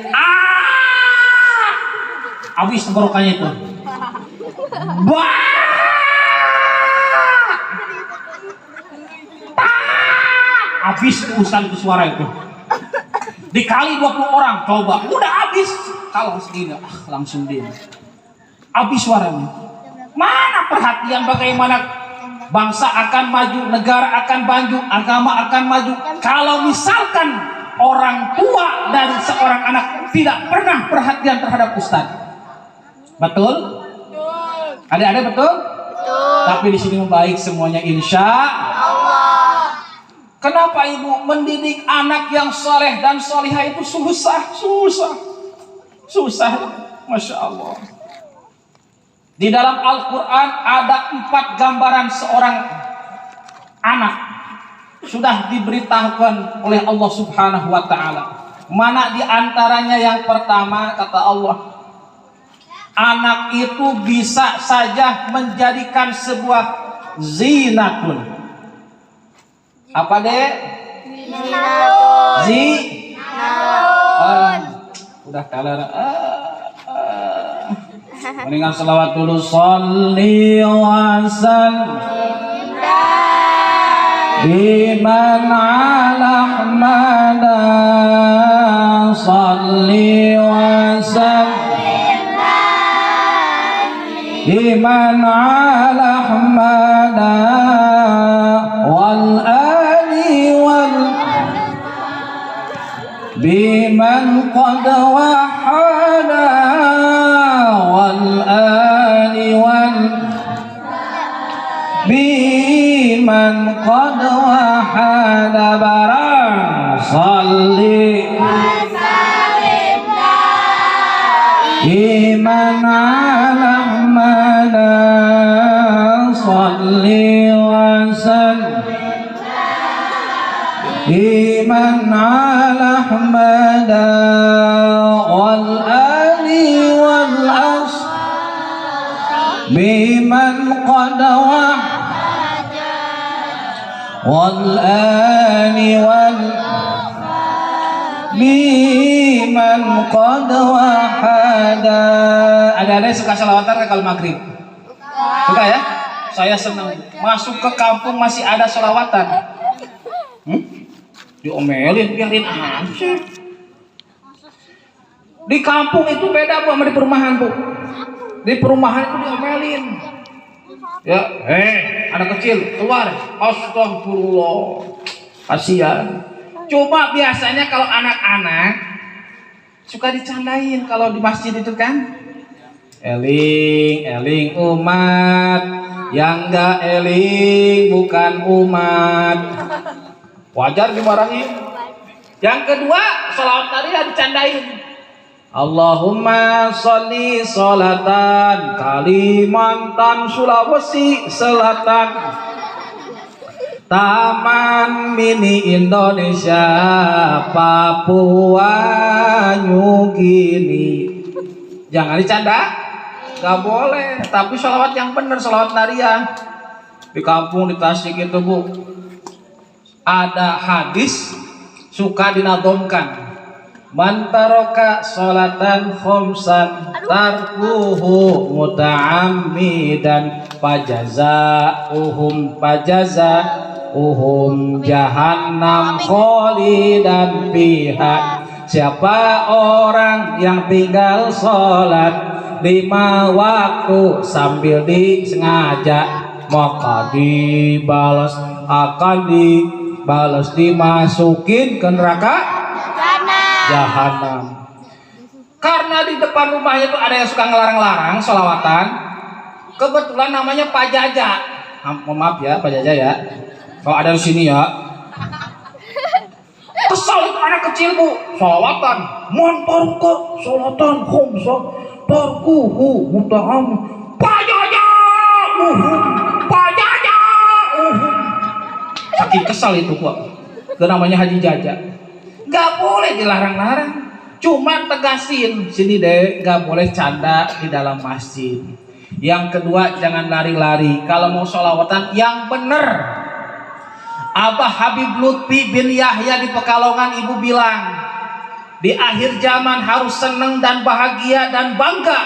Habis tenggorokannya itu. Bah! Habis tuh Ustaz itu suara itu. Dikali 20 orang, coba. Udah habis. Kalau segini, langsung dia. Habis suaranya. Mana perhatian bagaimana bangsa akan maju, negara akan maju, agama akan maju. Kalau misalkan orang tua dari seorang anak tidak pernah perhatian terhadap Ustaz. Betul? Ada betul? Betul. Tapi di sini baik semuanya insya Allah. Kenapa ibu mendidik anak yang soleh dan solihah itu susah, masya Allah. Di dalam Al-Quran ada 4 gambaran seorang anak sudah diberitahukan oleh Allah Subhanahu Wa Taala. Mana di antaranya yang pertama kata Allah, anak itu bisa saja menjadikan sebuah zinatun. Apa deh? Udah kalah. Mendingan selawat dulu. Sholli wa sallim biman ala Ahmad. Sholli wa sallim biman ala Ahmad wal biman qad wahada wal ali wal biman qad wahada barang salli biman ala Ahmad salli wa sallim biman ala Ahmad wal ali wal as biman qad wahada wal ali wal biman qad wahada. Ada suka salawatan kalau maghrib? Suka ya? Saya senang. Masuk ke kampung masih ada salawatan. Diomelin, biarin aja. Di kampung itu beda Bu sama di perumahan Bu. Di perumahan itu diomelin. Ya, anak kecil keluar. Astagfirullah. Kasihan. Cuma biasanya kalau anak-anak suka dicandain kalau di masjid itu kan. Eling umat, yang enggak eling bukan umat. Wajar dimarahin. Yang kedua, sholawat tadi dicandain. Allahumma sholli sholatan Kalimantan Sulawesi Selatan Taman Mini Indonesia Papua New Guinea. Jangan dicanda, gak boleh. Tapi sholawat yang benar, sholawat nariah. Di kampung di Tasik itu Bu, ada hadis suka dinadomkan, man taroka sholatan khomsan tarkuhu muta'ammidan pajazauhum jahannam kholidan fiha. Siapa orang yang tinggal sholat 5 waktu sambil disengaja, maka akan dibalas dimasukin ke neraka jahanam. Karena di depan rumahnya itu ada yang suka ngelarang-larang sholawatan. Kebetulan namanya Pak Jaja. Maaf ya Pak Jaja ya, kalau ada di sini ya. Kesal itu anak kecil Bu, sholawatan mantar ke sholatan khomsah tarkuhu muta'am Pak Jaja Pak Jaja saking kesal itu kok. Itu namanya Haji Jaja. Gak boleh dilarang-larang, cuma tegasin sini deh, gak boleh canda di dalam masjid. Yang kedua, jangan lari-lari. Kalau mau sholawatan yang bener. Abah Habib Lutfi bin Yahya di Pekalongan ibu bilang, di akhir zaman harus senang dan bahagia dan bangga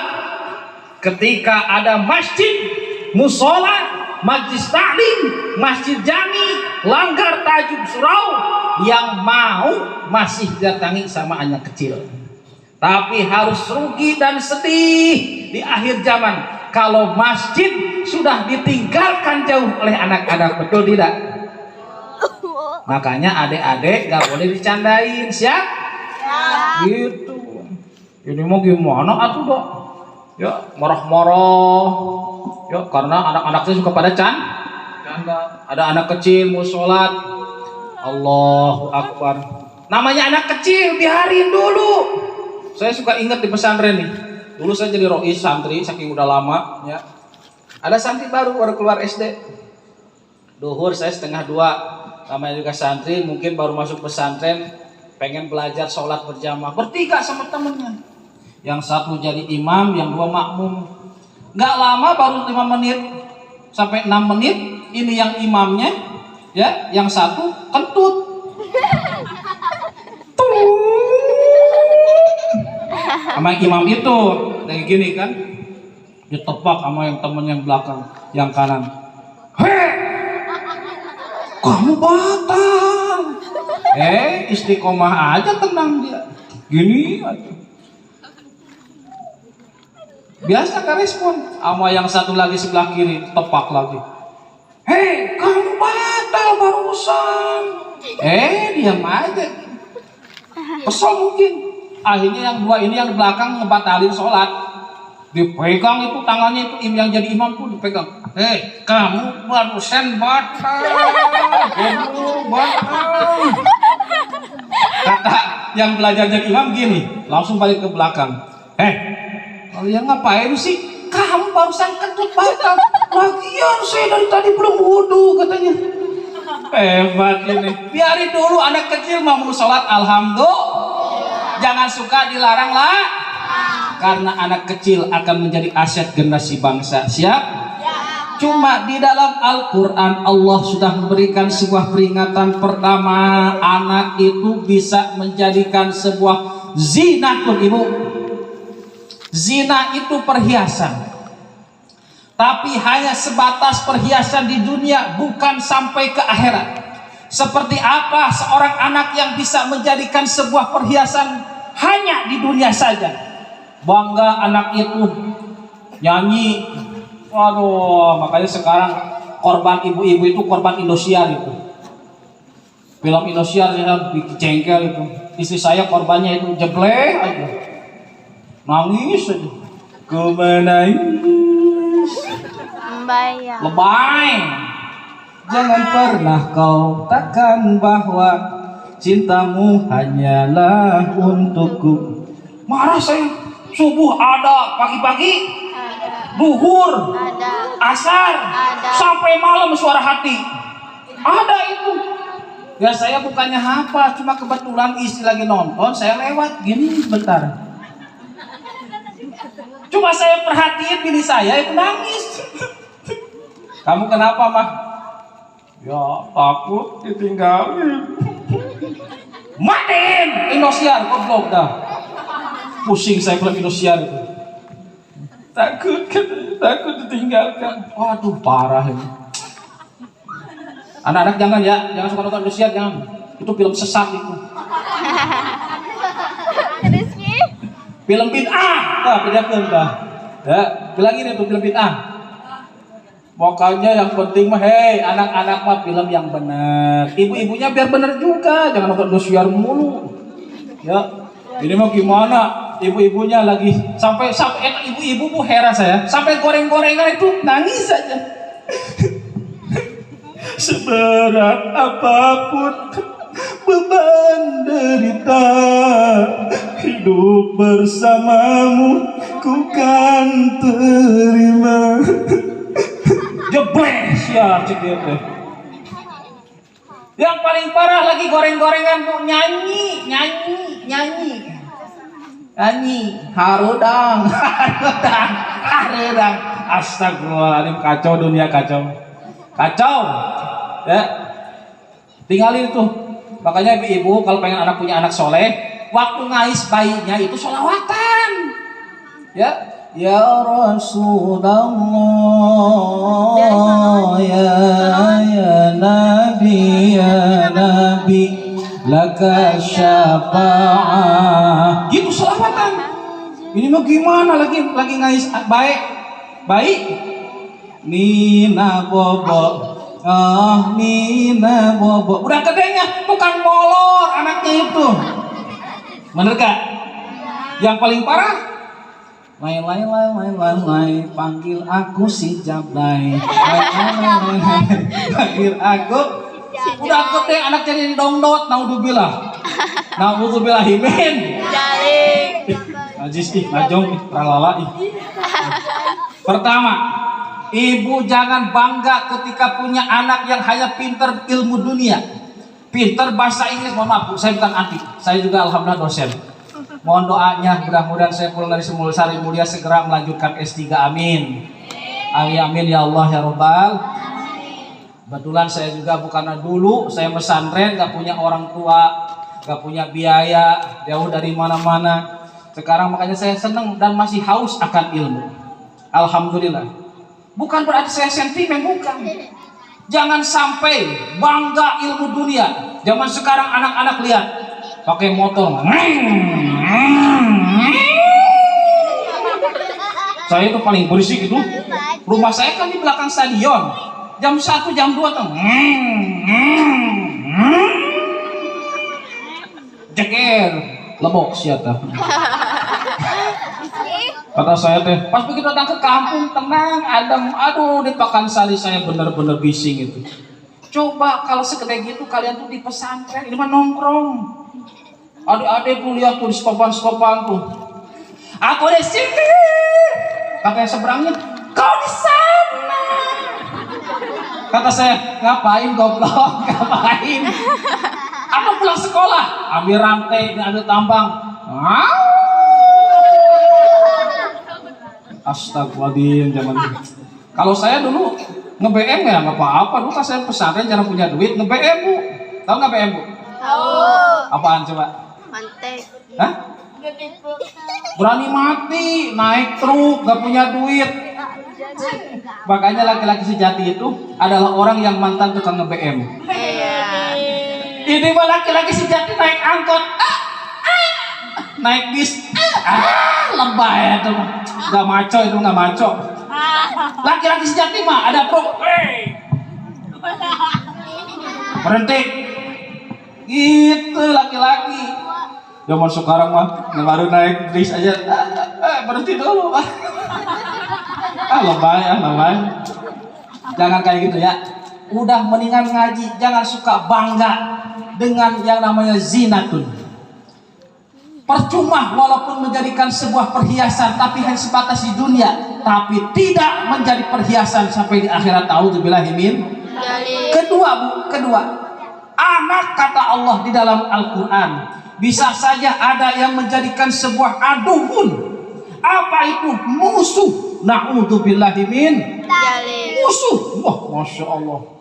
ketika ada masjid, musola, majlis taklim, masjid jami, langgar tajuk surau, yang mau masih datangi sama anak kecil. Tapi harus rugi dan sedih di akhir zaman kalau masjid sudah ditinggalkan jauh oleh anak-anak, betul tidak? Makanya adik-adik gak boleh dicandain, siap? Gitu. Ini mau gimana atuh dok? Ya moroh-moroh. Ya karena anak-anak saya suka pada canda. Ada anak kecil mau sholat, Allahu Akbar. Namanya anak kecil, biarin dulu. Saya suka ingat di pesantren nih. Dulu saya jadi rois santri, saking udah lama. Ya. Ada santri baru keluar SD. Duhur saya 1:30. Namanya juga santri, mungkin baru masuk pesantren, pengen belajar sholat berjamaah, bertiga sama temennya. Yang satu jadi imam, yang dua makmum. Nggak lama, baru 5 menit sampai 6 menit, ini yang imamnya, ya, yang satu kentut. Sama imam itu, kayak gini kan, ditepak sama yang temen yang belakang, yang kanan. Hei! Kamu batal. Istiqomah aja, tenang dia. Gini aja. Biasa kan respon. Sama yang satu lagi sebelah kiri, tepak lagi. Hei, kamu batal barusan. Diam aja. Kesel mungkin. Akhirnya yang dua ini yang di belakang ngebatalin sholat. Dipegang itu tangannya itu yang jadi imam pun dipegang. Hei, kamu barusan batal. Kata yang belajar jadi imam gini, langsung balik ke belakang. Kalian ngapain sih? Kamu barusan kentut batal. Lagian saya dari tadi belum wudu katanya. Hebat ini. Biarin dulu anak kecil mau sholat, alhamdulillah. Jangan suka dilarang lah. Karena anak kecil akan menjadi aset generasi bangsa. Siap? Cuma di dalam Al-Quran Allah sudah memberikan sebuah peringatan. Pertama, anak itu bisa menjadikan sebuah zina tuh ibu. Zina itu perhiasan, tapi hanya sebatas perhiasan di dunia, bukan sampai ke akhirat. Seperti apa seorang anak yang bisa menjadikan sebuah perhiasan hanya di dunia saja? Bangga anak itu nyanyi. Waduh, makanya sekarang korban ibu-ibu itu korban Indosiar itu. Film Indosiar ya, bikin jengkel itu. Istri saya korbannya itu jeblek aja. Nangis aja. Kemenangis. Lebay. Jangan pernah kau takkan bahwa cintamu hanyalah untukku. Marah saya. Subuh ada, pagi-pagi duhur, asar, sampai malam suara hati. Ada itu. Ya saya bukannya apa, cuma kebetulan istri lagi nonton, saya lewat gini bentar. Cuma saya perhatiin bini saya itu nangis. Kamu kenapa, Mah? Ya takut ditinggalin. Matiin Indosiar, goblok dah. Pusing saya film Indosiar itu. Takut ditinggalkan. Waduh, parah ini. Anak-anak jangan ya, jangan suka nonton Indosiar, jangan. Itu film sesat itu. Film bid'ah, bedakan dah. Ya, bilangin itu film bid'ah. Pokoknya yang penting mah, hei, anak-anak mah film yang benar. Ibu-ibunya biar benar juga, jangan nonton Indosiar mulu. Ya, ini mau gimana? Ibu-ibunya lagi sampai ibu-ibu bu heran saya, sampai goreng-gorengan itu nangis saja. Seberat apapun beban derita, hidup bersamamu ku kan terima. Jebles ya cekit. Yang paling parah lagi goreng-gorengan bu, nyanyi. Harudang. Astagfirullahaladzim, kacau dunia, kacau. Ya, tinggalin itu. Makanya ibu kalau pengen anak punya anak soleh, waktu ngais bayinya itu sholawatan. Ya, Ya Rasulullah, ya Nabi, laka syafa'ah. Gitu selawatan. Ini mah gimana lagi ngais baik. Nina bobo. Nina bobo. Udah gedenya bukan molor anaknya itu. Bener gak? Yang paling parah, Lai, panggil aku si Jablay. Panggil aku. Udah gede anak jadi dongdot. Naudzubillah himin. Najis ngajong tralala. Pertama, ibu jangan bangga ketika punya anak yang hanya pintar ilmu dunia, pintar bahasa Inggris. Mohon maaf, saya bukan anti, saya juga alhamdulillah dosen. Mohon doanya, mudah-mudahan saya pulang dari Sari Mulia segera melanjutkan S3, amin. Amin ya Allah ya Rabbal. Kebetulan saya juga bukan dulu saya pesantren, gak punya orang tua, gak punya biaya, jauh dari mana-mana. Sekarang makanya saya senang dan masih haus akan ilmu. Alhamdulillah. Bukan berarti saya sentimen, bukan. Jangan sampai bangga ilmu dunia. Zaman sekarang anak-anak lihat pakai motor. Saya itu paling berisik itu. Rumah saya kan di belakang stadion. Jam 1, jam 2 tuh. Jeker, lebok siapa? Kata saya teh, pas begitu datang ke kampung tenang, adem, aduh di Pakansari saya bener-bener bising itu. Coba kalau segede gitu kalian tuh di pesantren, ini mah nongkrong. Adik-adik tuh lihat tuh di sepapan tuh. Aku di sini. Kata yang seberangnya, kau di sana. Kata saya, ngapain goblok? Ngapain? Aku pulang sekolah, ambil rantai, ambil tambang. Astagfirullahaladzim zaman dulu. Kalau saya dulu nge-BM ya nggak apa-apa. Dulu kan saya pesantren jarang punya duit, nge-BM bu. Tahu nggak BM bu? Tahu. Apaan coba? Mantek. Hah? Berani mati, naik truk, nggak punya duit. Makanya laki-laki sejati itu adalah orang yang mantan tukang nge-BM. Iya. Ini mah laki-laki sejati naik angkot, naik bis, lebay itu mah. Nggak maco itu, nggak maco. Laki-laki sejati mah ada pro. Berhenti. Gitu laki-laki. Zaman sekarang mah baru naik bis aja, berhenti dulu. Lebay. Jangan kayak gitu ya. Udah mendingan ngaji, jangan suka bangga dengan yang namanya zinatun. Percuma walaupun menjadikan sebuah perhiasan tapi hanya sebatas di dunia, tapi tidak menjadi perhiasan sampai di akhirat. Auzubillahi min. Kedua, anak kata Allah di dalam Al-Quran bisa saja ada yang menjadikan sebuah aduun. Apa itu? Musuh. Na'udzubillahi min. Musuh. Wah, Masya Allah.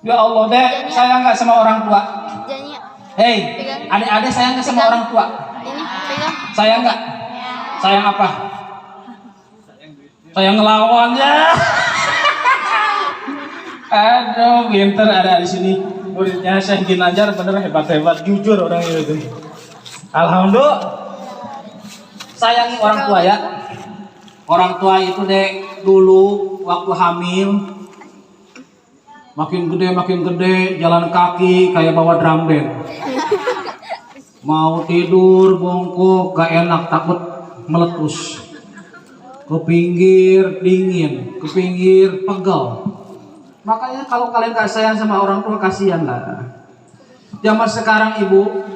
Ya Allah, Dek, sayang gak sama orang tua? Hei, adik-adik sayang gak sama orang tua? Sayang gak? Sayang apa? Sayang ngelawan ya. Aduh, pinter ada di sini. Muridnya Syekh Ginajar bener hebat-hebat, jujur orang itu. Alhamdulillah. Sayangi orang tua ya. Orang tua itu Dek dulu waktu hamil makin gede jalan kaki kayak bawa drum band. Mau tidur bongkok gak enak, takut meletus. Ke pinggir dingin, ke pinggir pegal. Makanya kalau kalian gak sayang sama orang tua, kasihan lah. Zaman sekarang ibu,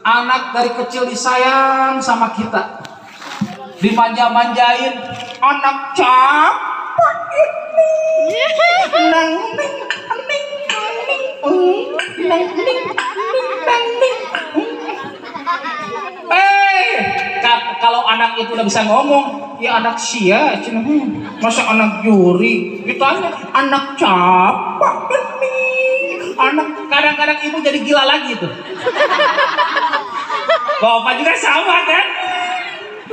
anak dari kecil disayang sama kita, dimanja-manjain, anak capak ini, kalau anak itu udah bisa ngomong, ya anak sia, masa anak juri, ditanya anak capak ini, anak kadang-kadang ibu jadi gila lagi tuh. Bapak juga sama kan?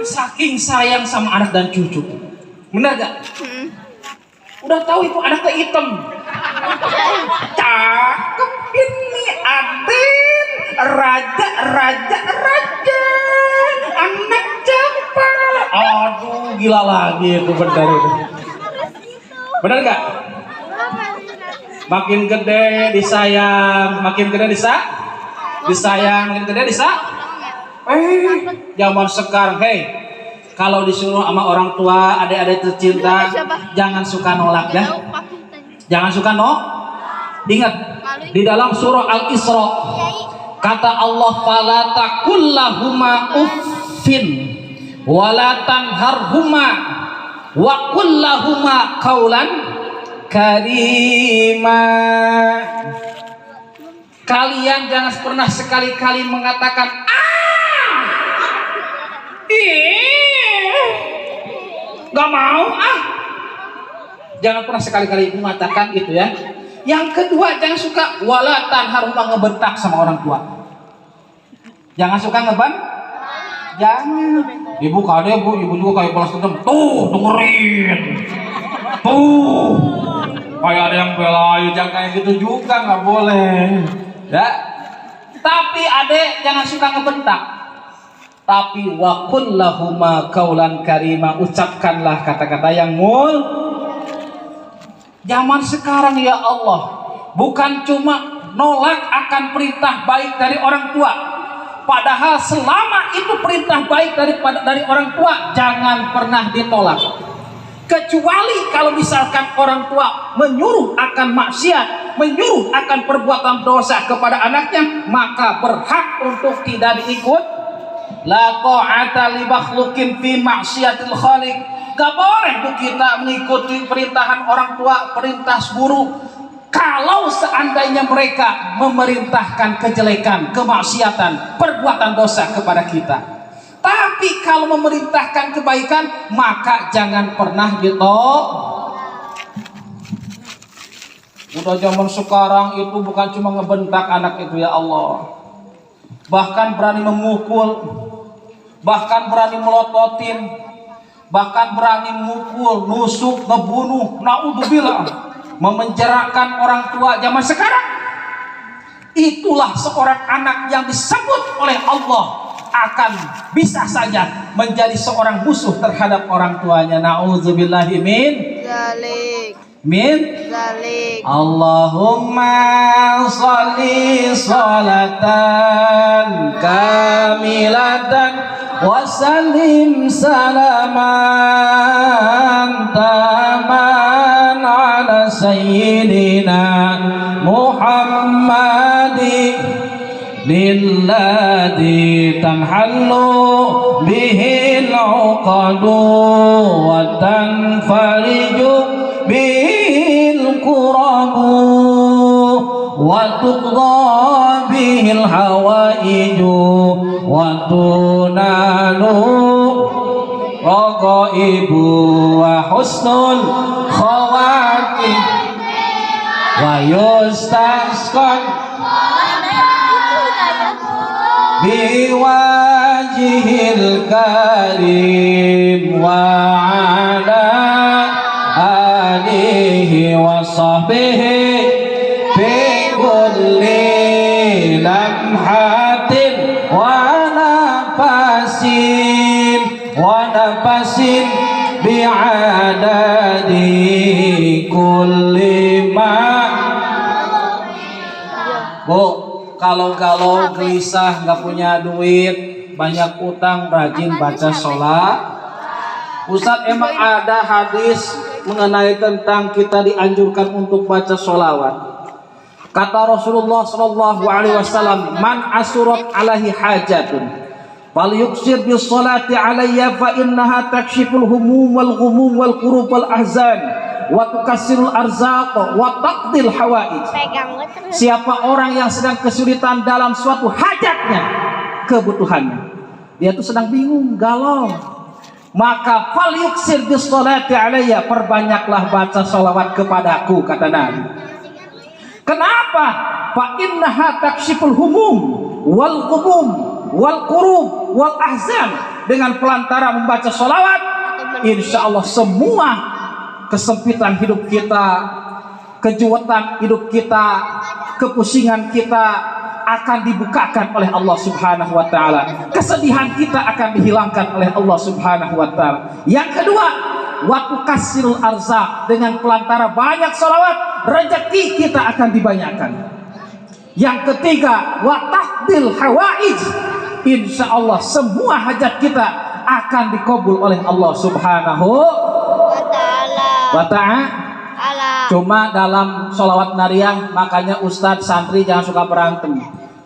saking sayang sama anak dan cucu. Benar gak? Udah tahu itu anaknya hitam. Cakep ini Aden, raja, anak Jepang. Aduh, gila lagi itu benar itu. Benar gak? Makin gede disayang, makin gede disayang, makin gede zaman sekarang, kalau disuruh sama orang tua, adik-adik tercinta, jangan suka nolak ya. Jangan suka Ingat, di dalam surah Al-Isra kata Allah, fala taqul lahuma uffin wala tanharhuma wa qul lahuma qaulan karima. Kalian jangan pernah sekali-kali mengatakan gak mau jangan pernah sekali-kali mengatakan itu ya. Yang kedua, jangan suka wala tanharhuma, ngebentak sama orang tua. Jangan suka jangan. Ibu kade bu, ibu juga kayak balas dendam. Tuh dengerin, tuh kayak ada yang belain, jangan kayak gitu juga, nggak boleh ya. Tapi adek jangan suka ngebentak. Tapi wa qul lahuma qaulan karima, ucapkanlah kata-kata yang Zaman sekarang ya Allah, bukan cuma nolak akan perintah baik dari orang tua, padahal selama itu perintah baik dari orang tua jangan pernah ditolak. Kecuali kalau misalkan orang tua menyuruh akan maksiat, menyuruh akan perbuatan dosa kepada anaknya, maka berhak untuk tidak diikut. La ta'ata li makhluqin fi maksiatil khaliq. Gak boleh bu kita mengikuti perintahan orang tua, perintah guru, kalau seandainya mereka memerintahkan kejelekan, kemaksiatan, perbuatan dosa kepada kita. Tapi kalau memerintahkan kebaikan, maka jangan pernah Udah zaman sekarang itu bukan cuma ngebentak anak itu ya Allah, bahkan berani memukul, bahkan berani melototin, bahkan berani mukul, nusuk, ngebunuh, naudzubillah, memenjarakan orang tua zaman sekarang. Itulah seorang anak yang disebut oleh Allah akan bisa saja menjadi seorang musuh terhadap orang tuanya. Naudzubillahi min zalik. Allahumma sholli sholatan kamilatan wa sallim salaman taman ala sayyidina Muhammadin lilladzi tanhallu bihil uqadu wa tanfariju bihil qurabu wa tuqda bihil hawaiju wa tunalu raqaibu wa husnul khawatim wa yustasqan biwajihil karim wa ala alihi wa sahbihi fi kulli lamhatin wa nafasin bi'adadi kulli ma. Kalau gelisah, nggak punya duit, banyak utang, rajin baca sholat. Ustadz, emang ada hadis mengenai tentang kita dianjurkan untuk baca sholawat. Kata Rasulullah SAW, man asurat alaihi hajatun fal yuksir bis sholati alayya fa innaha takshiful humum wal ghumum wal qurub wal ahzan wa tukassirul arzaq wa taqdil hawaij. Siapa orang yang sedang kesulitan dalam suatu hajatnya, kebutuhannya, dia tuh sedang bingung, galau, maka fal yuksir bis sholati alayya, perbanyaklah baca sholawat kepadaku, kata Nabi. Kenapa? Fa innaha takshiful humum wal ghumum wal qurub wal ahzan. dengan pelantara membaca sholawat, insya Allah semua kesempitan hidup kita, kejutan hidup kita, kepusingan kita akan dibukakan oleh Allah Subhanahu wa taala. Kesedihan kita akan dihilangkan oleh Allah Subhanahu wa taala. Yang kedua, waktu kasirul arzak, dengan pelantara banyak sholawat, rezeki kita akan dibanyakan. Yang ketiga, wa tahdil hawaij, insya Allah semua hajat kita akan dikabul oleh Allah Subhanahu wa ta'ala. Cuma dalam sholawat nariyah, makanya Ustadz santri jangan suka berantem.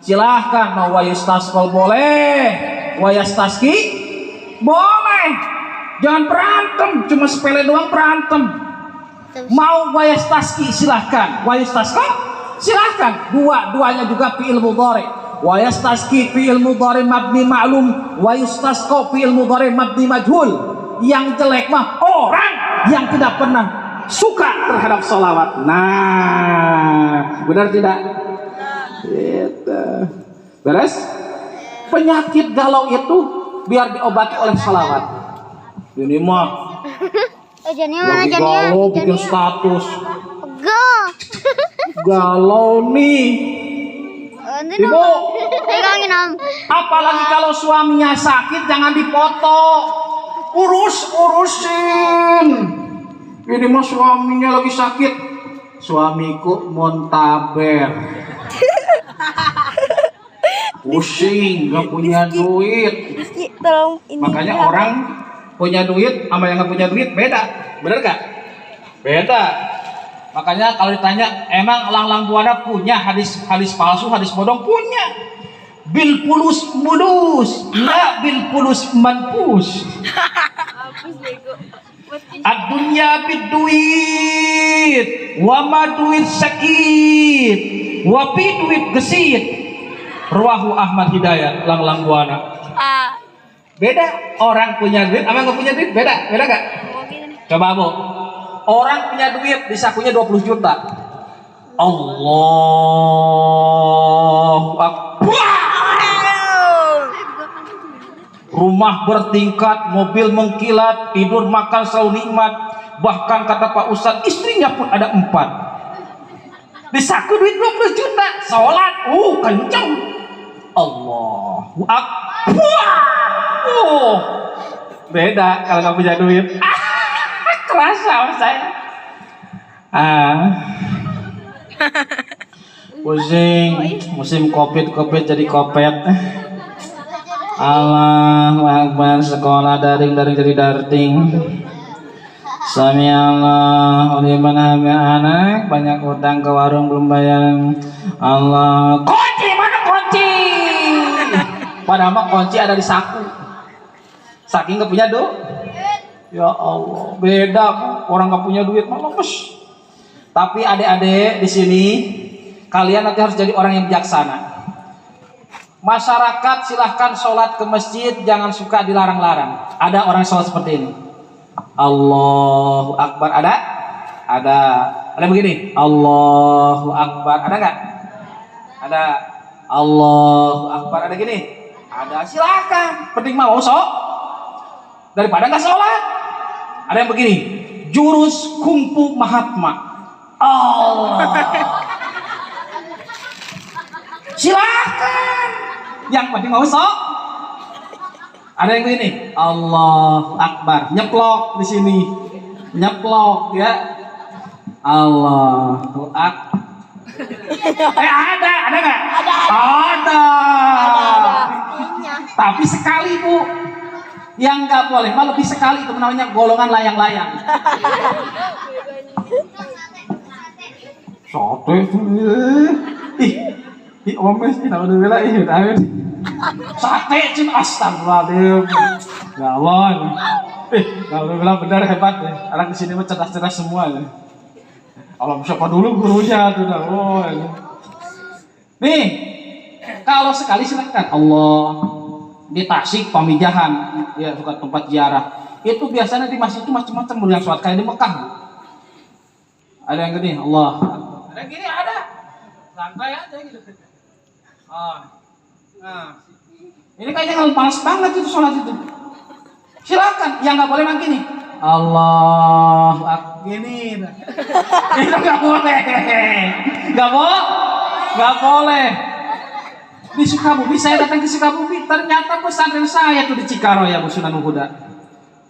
Silahkan mau wayustasqal boleh, wayastaski boleh, jangan berantem, cuma sepele doang berantem. Mau wayastaski silahkan, wayustasqa silahkan, dua-duanya juga fi'il mudhari. Wayastaski fi'il mudhari mabni ma'lum, wayustasqa fi'il mudhari mabni majhul. Yang jelek mah orang yang tidak pernah suka terhadap sholawat. Nah, benar tidak? Gitu. Beres? Penyakit galau itu biar diobati oleh sholawat. Ini mah lagi galau bikin status. Galau nih, Ibu. Apalagi kalau suaminya sakit, jangan dipoto, urusin. Ini mah suaminya lagi sakit, suamiku montaber, pusing, gak punya duit. Makanya orang punya duit sama yang gak punya duit beda, bener gak? Beda. Makanya kalau ditanya, emang Lang Buana punya hadis palsu, hadis bodong? Punya. Bil pulus mudus, la bil pulus manpus. Ad-dunya bid duit, wa ma duit sakit, wa pi duit gesit. Rawahu Ahmad Hidayat, Lang Buana. Beda, orang punya duit sama nggak punya duit beda gak? Coba Bu, orang punya duit di sakunya 20 juta. Allahu Akbar. Rumah bertingkat, mobil mengkilat, tidur makan selalu nikmat. Bahkan kata Pak Ustadz, istrinya pun ada 4. Di saku duit 20 juta, sholat, kenceng. Allahu Akbar. Beda kalau nggak punya duit. Kerasa saya. Pusing, musim covid jadi kopet. Allahu Akbar, sekolah daring jadi darting. Sami Allah, liman hamil anak, banyak utang ke warung belum bayar. Allah, kunci mana kunci? Padahal mah kunci ada di saku. Saking nggak punya duit. Ya Allah, beda orang nggak punya duit mah lemes. Tapi adik-adik di sini, kalian nanti harus jadi orang yang bijaksana. Masyarakat silahkan sholat ke masjid, jangan suka dilarang-larang. Ada orang sholat seperti ini. Allahu Akbar, ada? Ada. Ada begini. Allahu Akbar, ada nggak? Ada. Allahu Akbar, ada gini? Ada. Silahkan. Penting mau sok daripada nggak sholat. Ada yang begini. Jurus kungfu Mahatma. Allah. Silahkan. Yang penting mau sok. Ada yang begini, Allahu Akbar, nyeplok di sini, nyeplok ya. Allahu Akbar. Ada nggak? Ada. Tapi sekali Bu. Yang nggak boleh, malah lebih sekali, itu namanya golongan layang-layang. Sate itu. Omes ini tahu dulu lah ini tahu. Sate cing, astagfirullahaladzim. Gawon. Kalau bilang benar hebat ya. Orang di sini mah cerdas-cerdas semua ya. Allah siapa dulu gurunya tuh dah. Nih, kalau sekali silakan. Allah di Tasik Pamijahan, ya suka tempat ziarah. Itu biasanya di masjid itu macam-macam yang sholat kayak di Mekah. Ada yang gini, Allah. Ada yang gini ada. Santai aja gitu. Nah, ini kayaknya kalau panas banget itu sholat itu. Silakan. Yang nggak boleh mah gini. Allah gini. Itu nggak boleh. Nggak boleh. Di Sukabumi, saya datang ke Sukabumi, ternyata pesantren saya tuh di Cikarang ya, Bu Sunan Huda.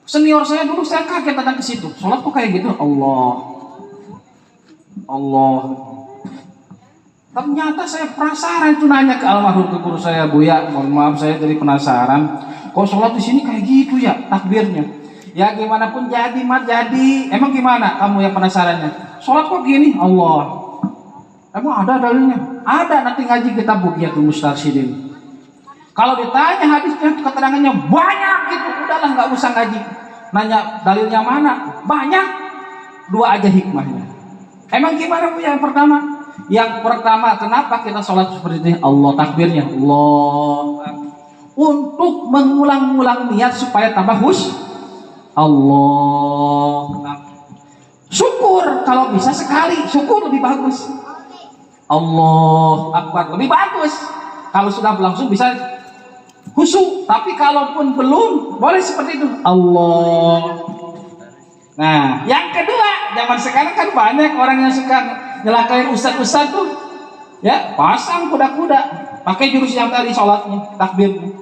Senior saya dulu, saya kaget datang ke situ. Sholat kok kayak gitu, Allah. Ternyata saya penasaran itu nanya ke almarhum ke guru saya, Buya, mohon maaf saya jadi penasaran. Kok sholat di sini kayak gitu ya takbirnya? Ya gimana pun jadi mah jadi. Emang gimana kamu yang penasarannya? Sholat kok gini, Allah. Emang ada dalilnya? Ada, nanti ngaji kitab Bughyatul Mustarsyidin. Kalau ditanya hadisnya, keterangannya banyak gitu, udahlah nggak usah ngaji. Nanya dalilnya mana? Banyak. 2 aja hikmahnya. Emang gimana Bu yang pertama? Yang pertama, kenapa kita sholat seperti ini? Allah takbirnya, Allah. Untuk mengulang-ulang niat supaya tambah Allah. Syukur kalau bisa sekali, syukur lebih bagus. Allah Akbar lebih bagus. Kalau sudah berlangsung bisa khusyuk, tapi kalaupun belum boleh seperti itu. Allah. Nah, yang kedua, zaman sekarang kan banyak orang yang suka nyelakain ustaz-ustaz tuh. Ya, pasang kuda-kuda, pakai jurus yang tadi sholatnya, takbirnya.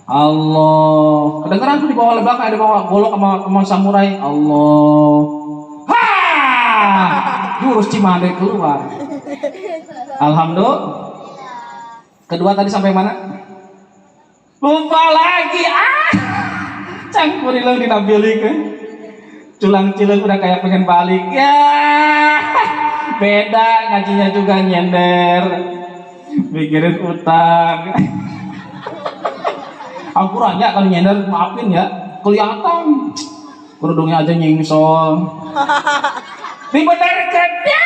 Allah. Kedengeran tuh di bawah belakang ada bawa golok sama samurai. Allah. Ha! Jurus Cimande keluar. Alhamdulillah. Kedua tadi sampai mana? Lupa lagi. Cangkurilang dinampilik kan. Culang-cilang udah kayak pengen balik. Ya. Beda ngajinya juga nyender. Mikirin utang. Ampurannya kalau nyender maafin ya. Kelihatan. Kerudungnya aja nyingsol. Dibenarkan. Ya.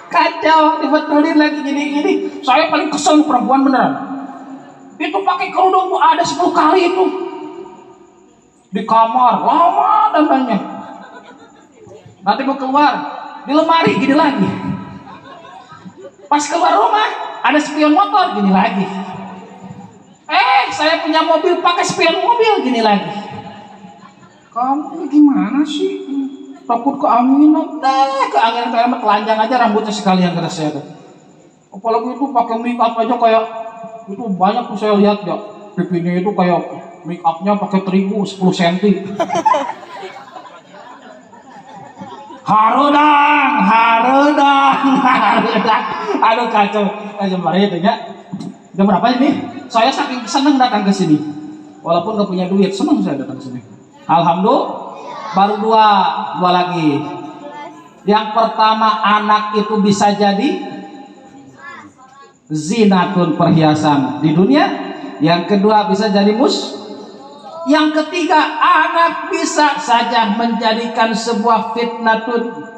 Kacau, dibetulin lagi gini-gini. Saya paling kesel perempuan beneran. Itu pakai kerudung tuh ada 10 kali itu. Di kamar, lama dandannya. Nanti mau keluar, di lemari gini lagi. Pas keluar rumah, ada spion motor gini lagi. Saya punya mobil pakai spion mobil gini lagi. Kamu ini gimana sih? Takut keanginan, keanginan kayak telanjang aja rambutnya sekalian kata saya tuh. Apalagi itu pakai make up aja kayak itu banyak tuh saya lihat ya, pipinya itu kayak make upnya pakai terigu 10 cm. Harudang. Aduh kacau. Jemari itu ya. Jam berapa ini? Saya saking seneng datang ke sini. Walaupun gak punya duit, seneng saya datang ke sini. Alhamdulillah. Baru dua lagi. Yang pertama, anak itu bisa jadi zinatun, perhiasan di dunia. Yang kedua bisa jadi Yang ketiga, anak bisa saja menjadikan sebuah fitnatun.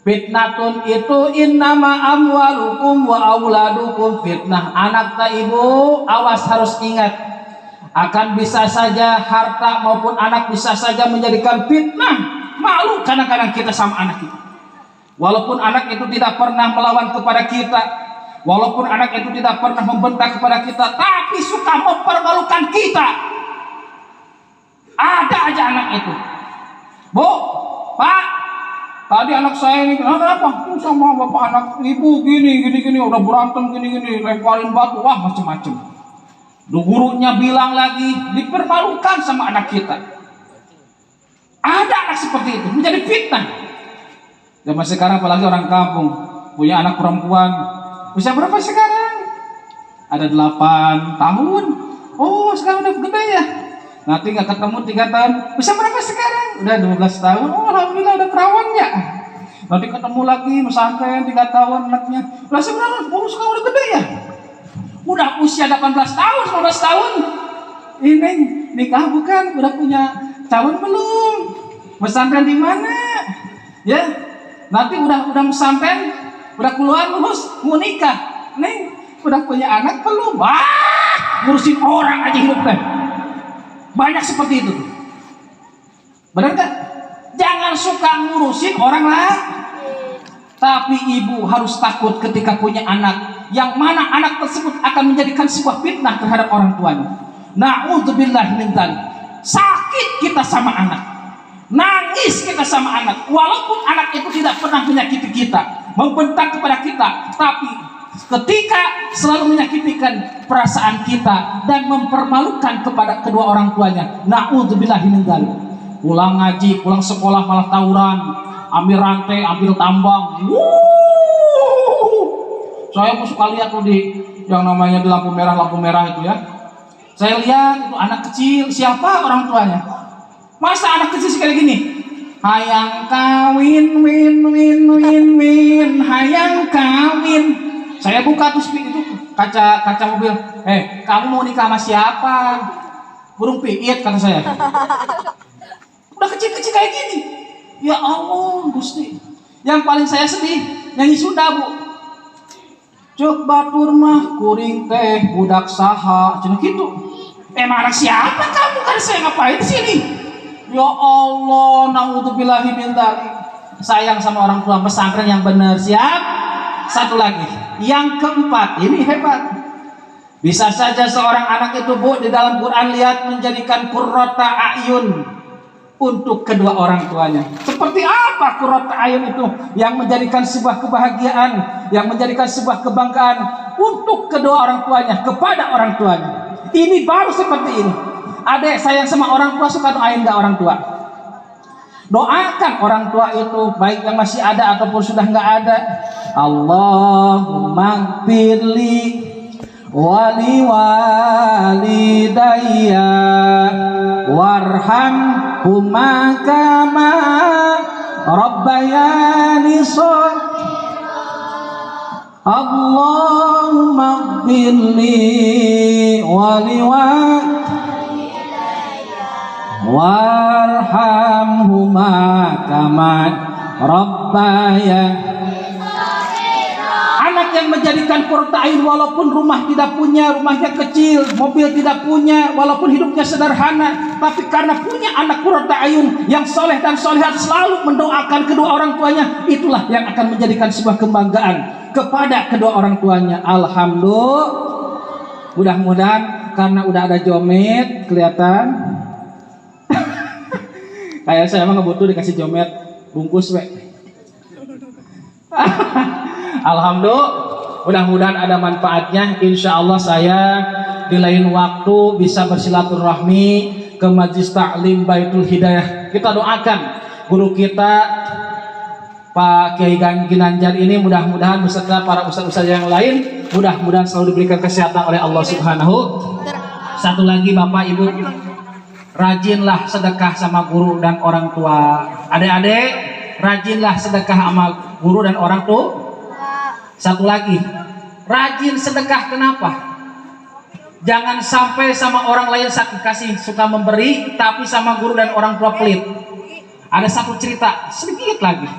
Fitnatun itu innama amwalukum wa auladukum fitnah. Anak tak ibu, awas harus ingat. Akan bisa saja harta maupun anak bisa saja menjadikan fitnah. Malu kadang-kadang kita sama anak kita. Walaupun anak itu tidak pernah melawan kepada kita, walaupun anak itu tidak pernah membentak kepada kita, tapi suka mempermalukan kita. Ada aja anak itu. Bu, Pak, tadi anak saya ini kenapa? Sama bapak anak ibu gini, udah berantem gini, lemparin batu, wah macem-macem. Gurunya bilang lagi, dipermalukan sama anak kita. Ada anak seperti itu, menjadi fitnah. Zaman sekarang apalagi orang kampung, punya anak perempuan. Usia berapa sekarang? Ada 8 tahun. Oh, sekarang udah gede ya. Nanti nggak ketemu 3 tahun. Usia berapa sekarang? Udah 12 tahun. Oh, alhamdulillah udah perawan ya. Nanti ketemu lagi, pesantren 3 tahun anaknya. Usia berapa? Oh, sekarang udah gede ya. Udah usia 18 tahun, 19 tahun. Ini nikah bukan? Udah punya calon belum? Pesantren di mana? Ya, nanti udah pesantren, udah keluar lulus, mau nikah. Neng, udah punya anak belum? Wah, ngurusin orang aja hidupnya. Banyak seperti itu. Benar gak? Jangan suka ngurusin orang lah. Tapi ibu harus takut ketika punya anak, yang mana anak tersebut akan menjadikan sebuah fitnah terhadap orang tuanya. Na'udzubillah min dzalik. Sakit kita sama anak, nangis kita sama anak, walaupun anak itu tidak pernah menyakiti kita, membentak kepada kita, tapi ketika selalu menyakitikan perasaan kita dan mempermalukan kepada kedua orang tuanya, na'udzubillah min dzalik. Pulang ngaji, pulang sekolah malah tawuran, ambil rantai, ambil tambang. Saya suka lihat tuh di yang namanya di lampu merah itu ya. Saya lihat itu anak kecil, siapa orang tuanya? Masa anak kecil sekali gini? Hayang kawin, hayang kawin. Saya buka tuh itu kaca mobil. Kamu mau nikah sama siapa? Burung piit kata saya. Udah kecil-kecil kayak gini. Ya Allah, Gusti. Yang paling saya sedih nyanyi Sunda, Bu. Cuk batur mah kuring teh budak saha cenah kitu. Anak siapa kamu? Kan saya ngapain di sini? Ya Allah, naudzubillahi min dzalik. Sayang sama orang tua, pesantren yang benar. Siap? Satu lagi. Yang keempat, ini hebat. Bisa saja seorang anak itu, Bu, di dalam Quran lihat menjadikan qurrata a'yun untuk kedua orang tuanya. Seperti apa qurrata a'yun itu? Yang menjadikan sebuah kebahagiaan, yang menjadikan sebuah kebanggaan untuk kedua orang tuanya, kepada orang tuanya. Ini baru seperti ini. Adek sayang sama orang tua, suka doain gak orang tua? Doakan orang tua itu, baik yang masih ada ataupun sudah nggak ada. Allahumma gfirli wali walidayya warhamhuma kama rabbayani Allahumma gfirli wali warhamhuma kama rabbayani. Anak yang menjadikan qurrata a'yun walaupun rumah tidak punya, rumahnya kecil, mobil tidak punya, walaupun hidupnya sederhana, tapi karena punya anak qurrata a'yun yang soleh dan solehat selalu mendoakan kedua orang tuanya, itulah yang akan menjadikan sebuah kebanggaan kepada kedua orang tuanya. Alhamdulillah. Mudah-mudahan karena udah ada jomet kelihatan. Kayak saya emang nggak butuh dikasih jomet bungkus we. Alhamdulillah, mudah-mudahan ada manfaatnya. Insya Allah saya di lain waktu bisa bersilaturahmi ke Majelis Ta'lim Baitul Hidayah. Kita doakan guru kita Pak Kiai Ginanjar ini mudah-mudahan beserta para ustaz-ustaz yang lain mudah-mudahan selalu diberikan kesehatan oleh Allah Subhanahu. Satu lagi Bapak Ibu, rajinlah sedekah sama guru dan orang tua. Adik-adik, rajinlah sedekah sama guru dan orang tua. Satu lagi, rajin sedekah. Kenapa? Jangan sampai sama orang lain sakit kasih, suka memberi, tapi sama guru dan orang tua pelit. Ada satu cerita sedikit lagi.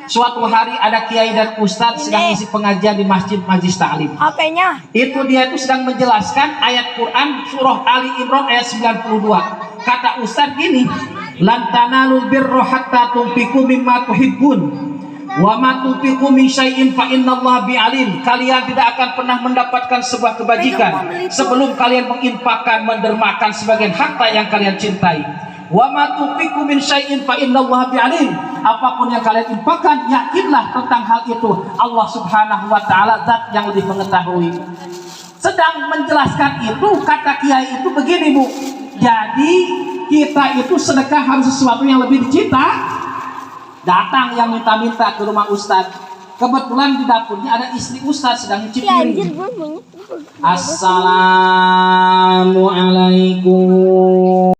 Suatu hari ada kiai dan ustadz sedang isi pengajian di masjid Majelis Ta'lim. HP-nya. Itu dia itu sedang menjelaskan ayat Quran surah Ali Imran ayat 92. Kata ustadz gini, lan tanalul birra hatta tunfiqu mimma tuhibbun. Wa ma tunfiqu min syai'in fa innallaha bi'alim. Kalian tidak akan pernah mendapatkan sebuah kebajikan sebelum kalian menginfakkan, mendermakan sebagian harta yang kalian cintai. Wa ma tunfiqu min syai'in fa innallaha bi'alim. Apapun yang kalian infakkan, yakinlah tentang hal itu Allah Subhanahu wa taala zat yang lebih mengetahui. Sedang menjelaskan itu, kata kiai itu begini, Bu. Jadi kita itu sedekah harus sesuatu yang lebih dicinta. Datang yang minta-minta ke rumah Ustadz. Kebetulan di dapurnya ada istri Ustadz sedang nyuci piring. Assalamualaikum.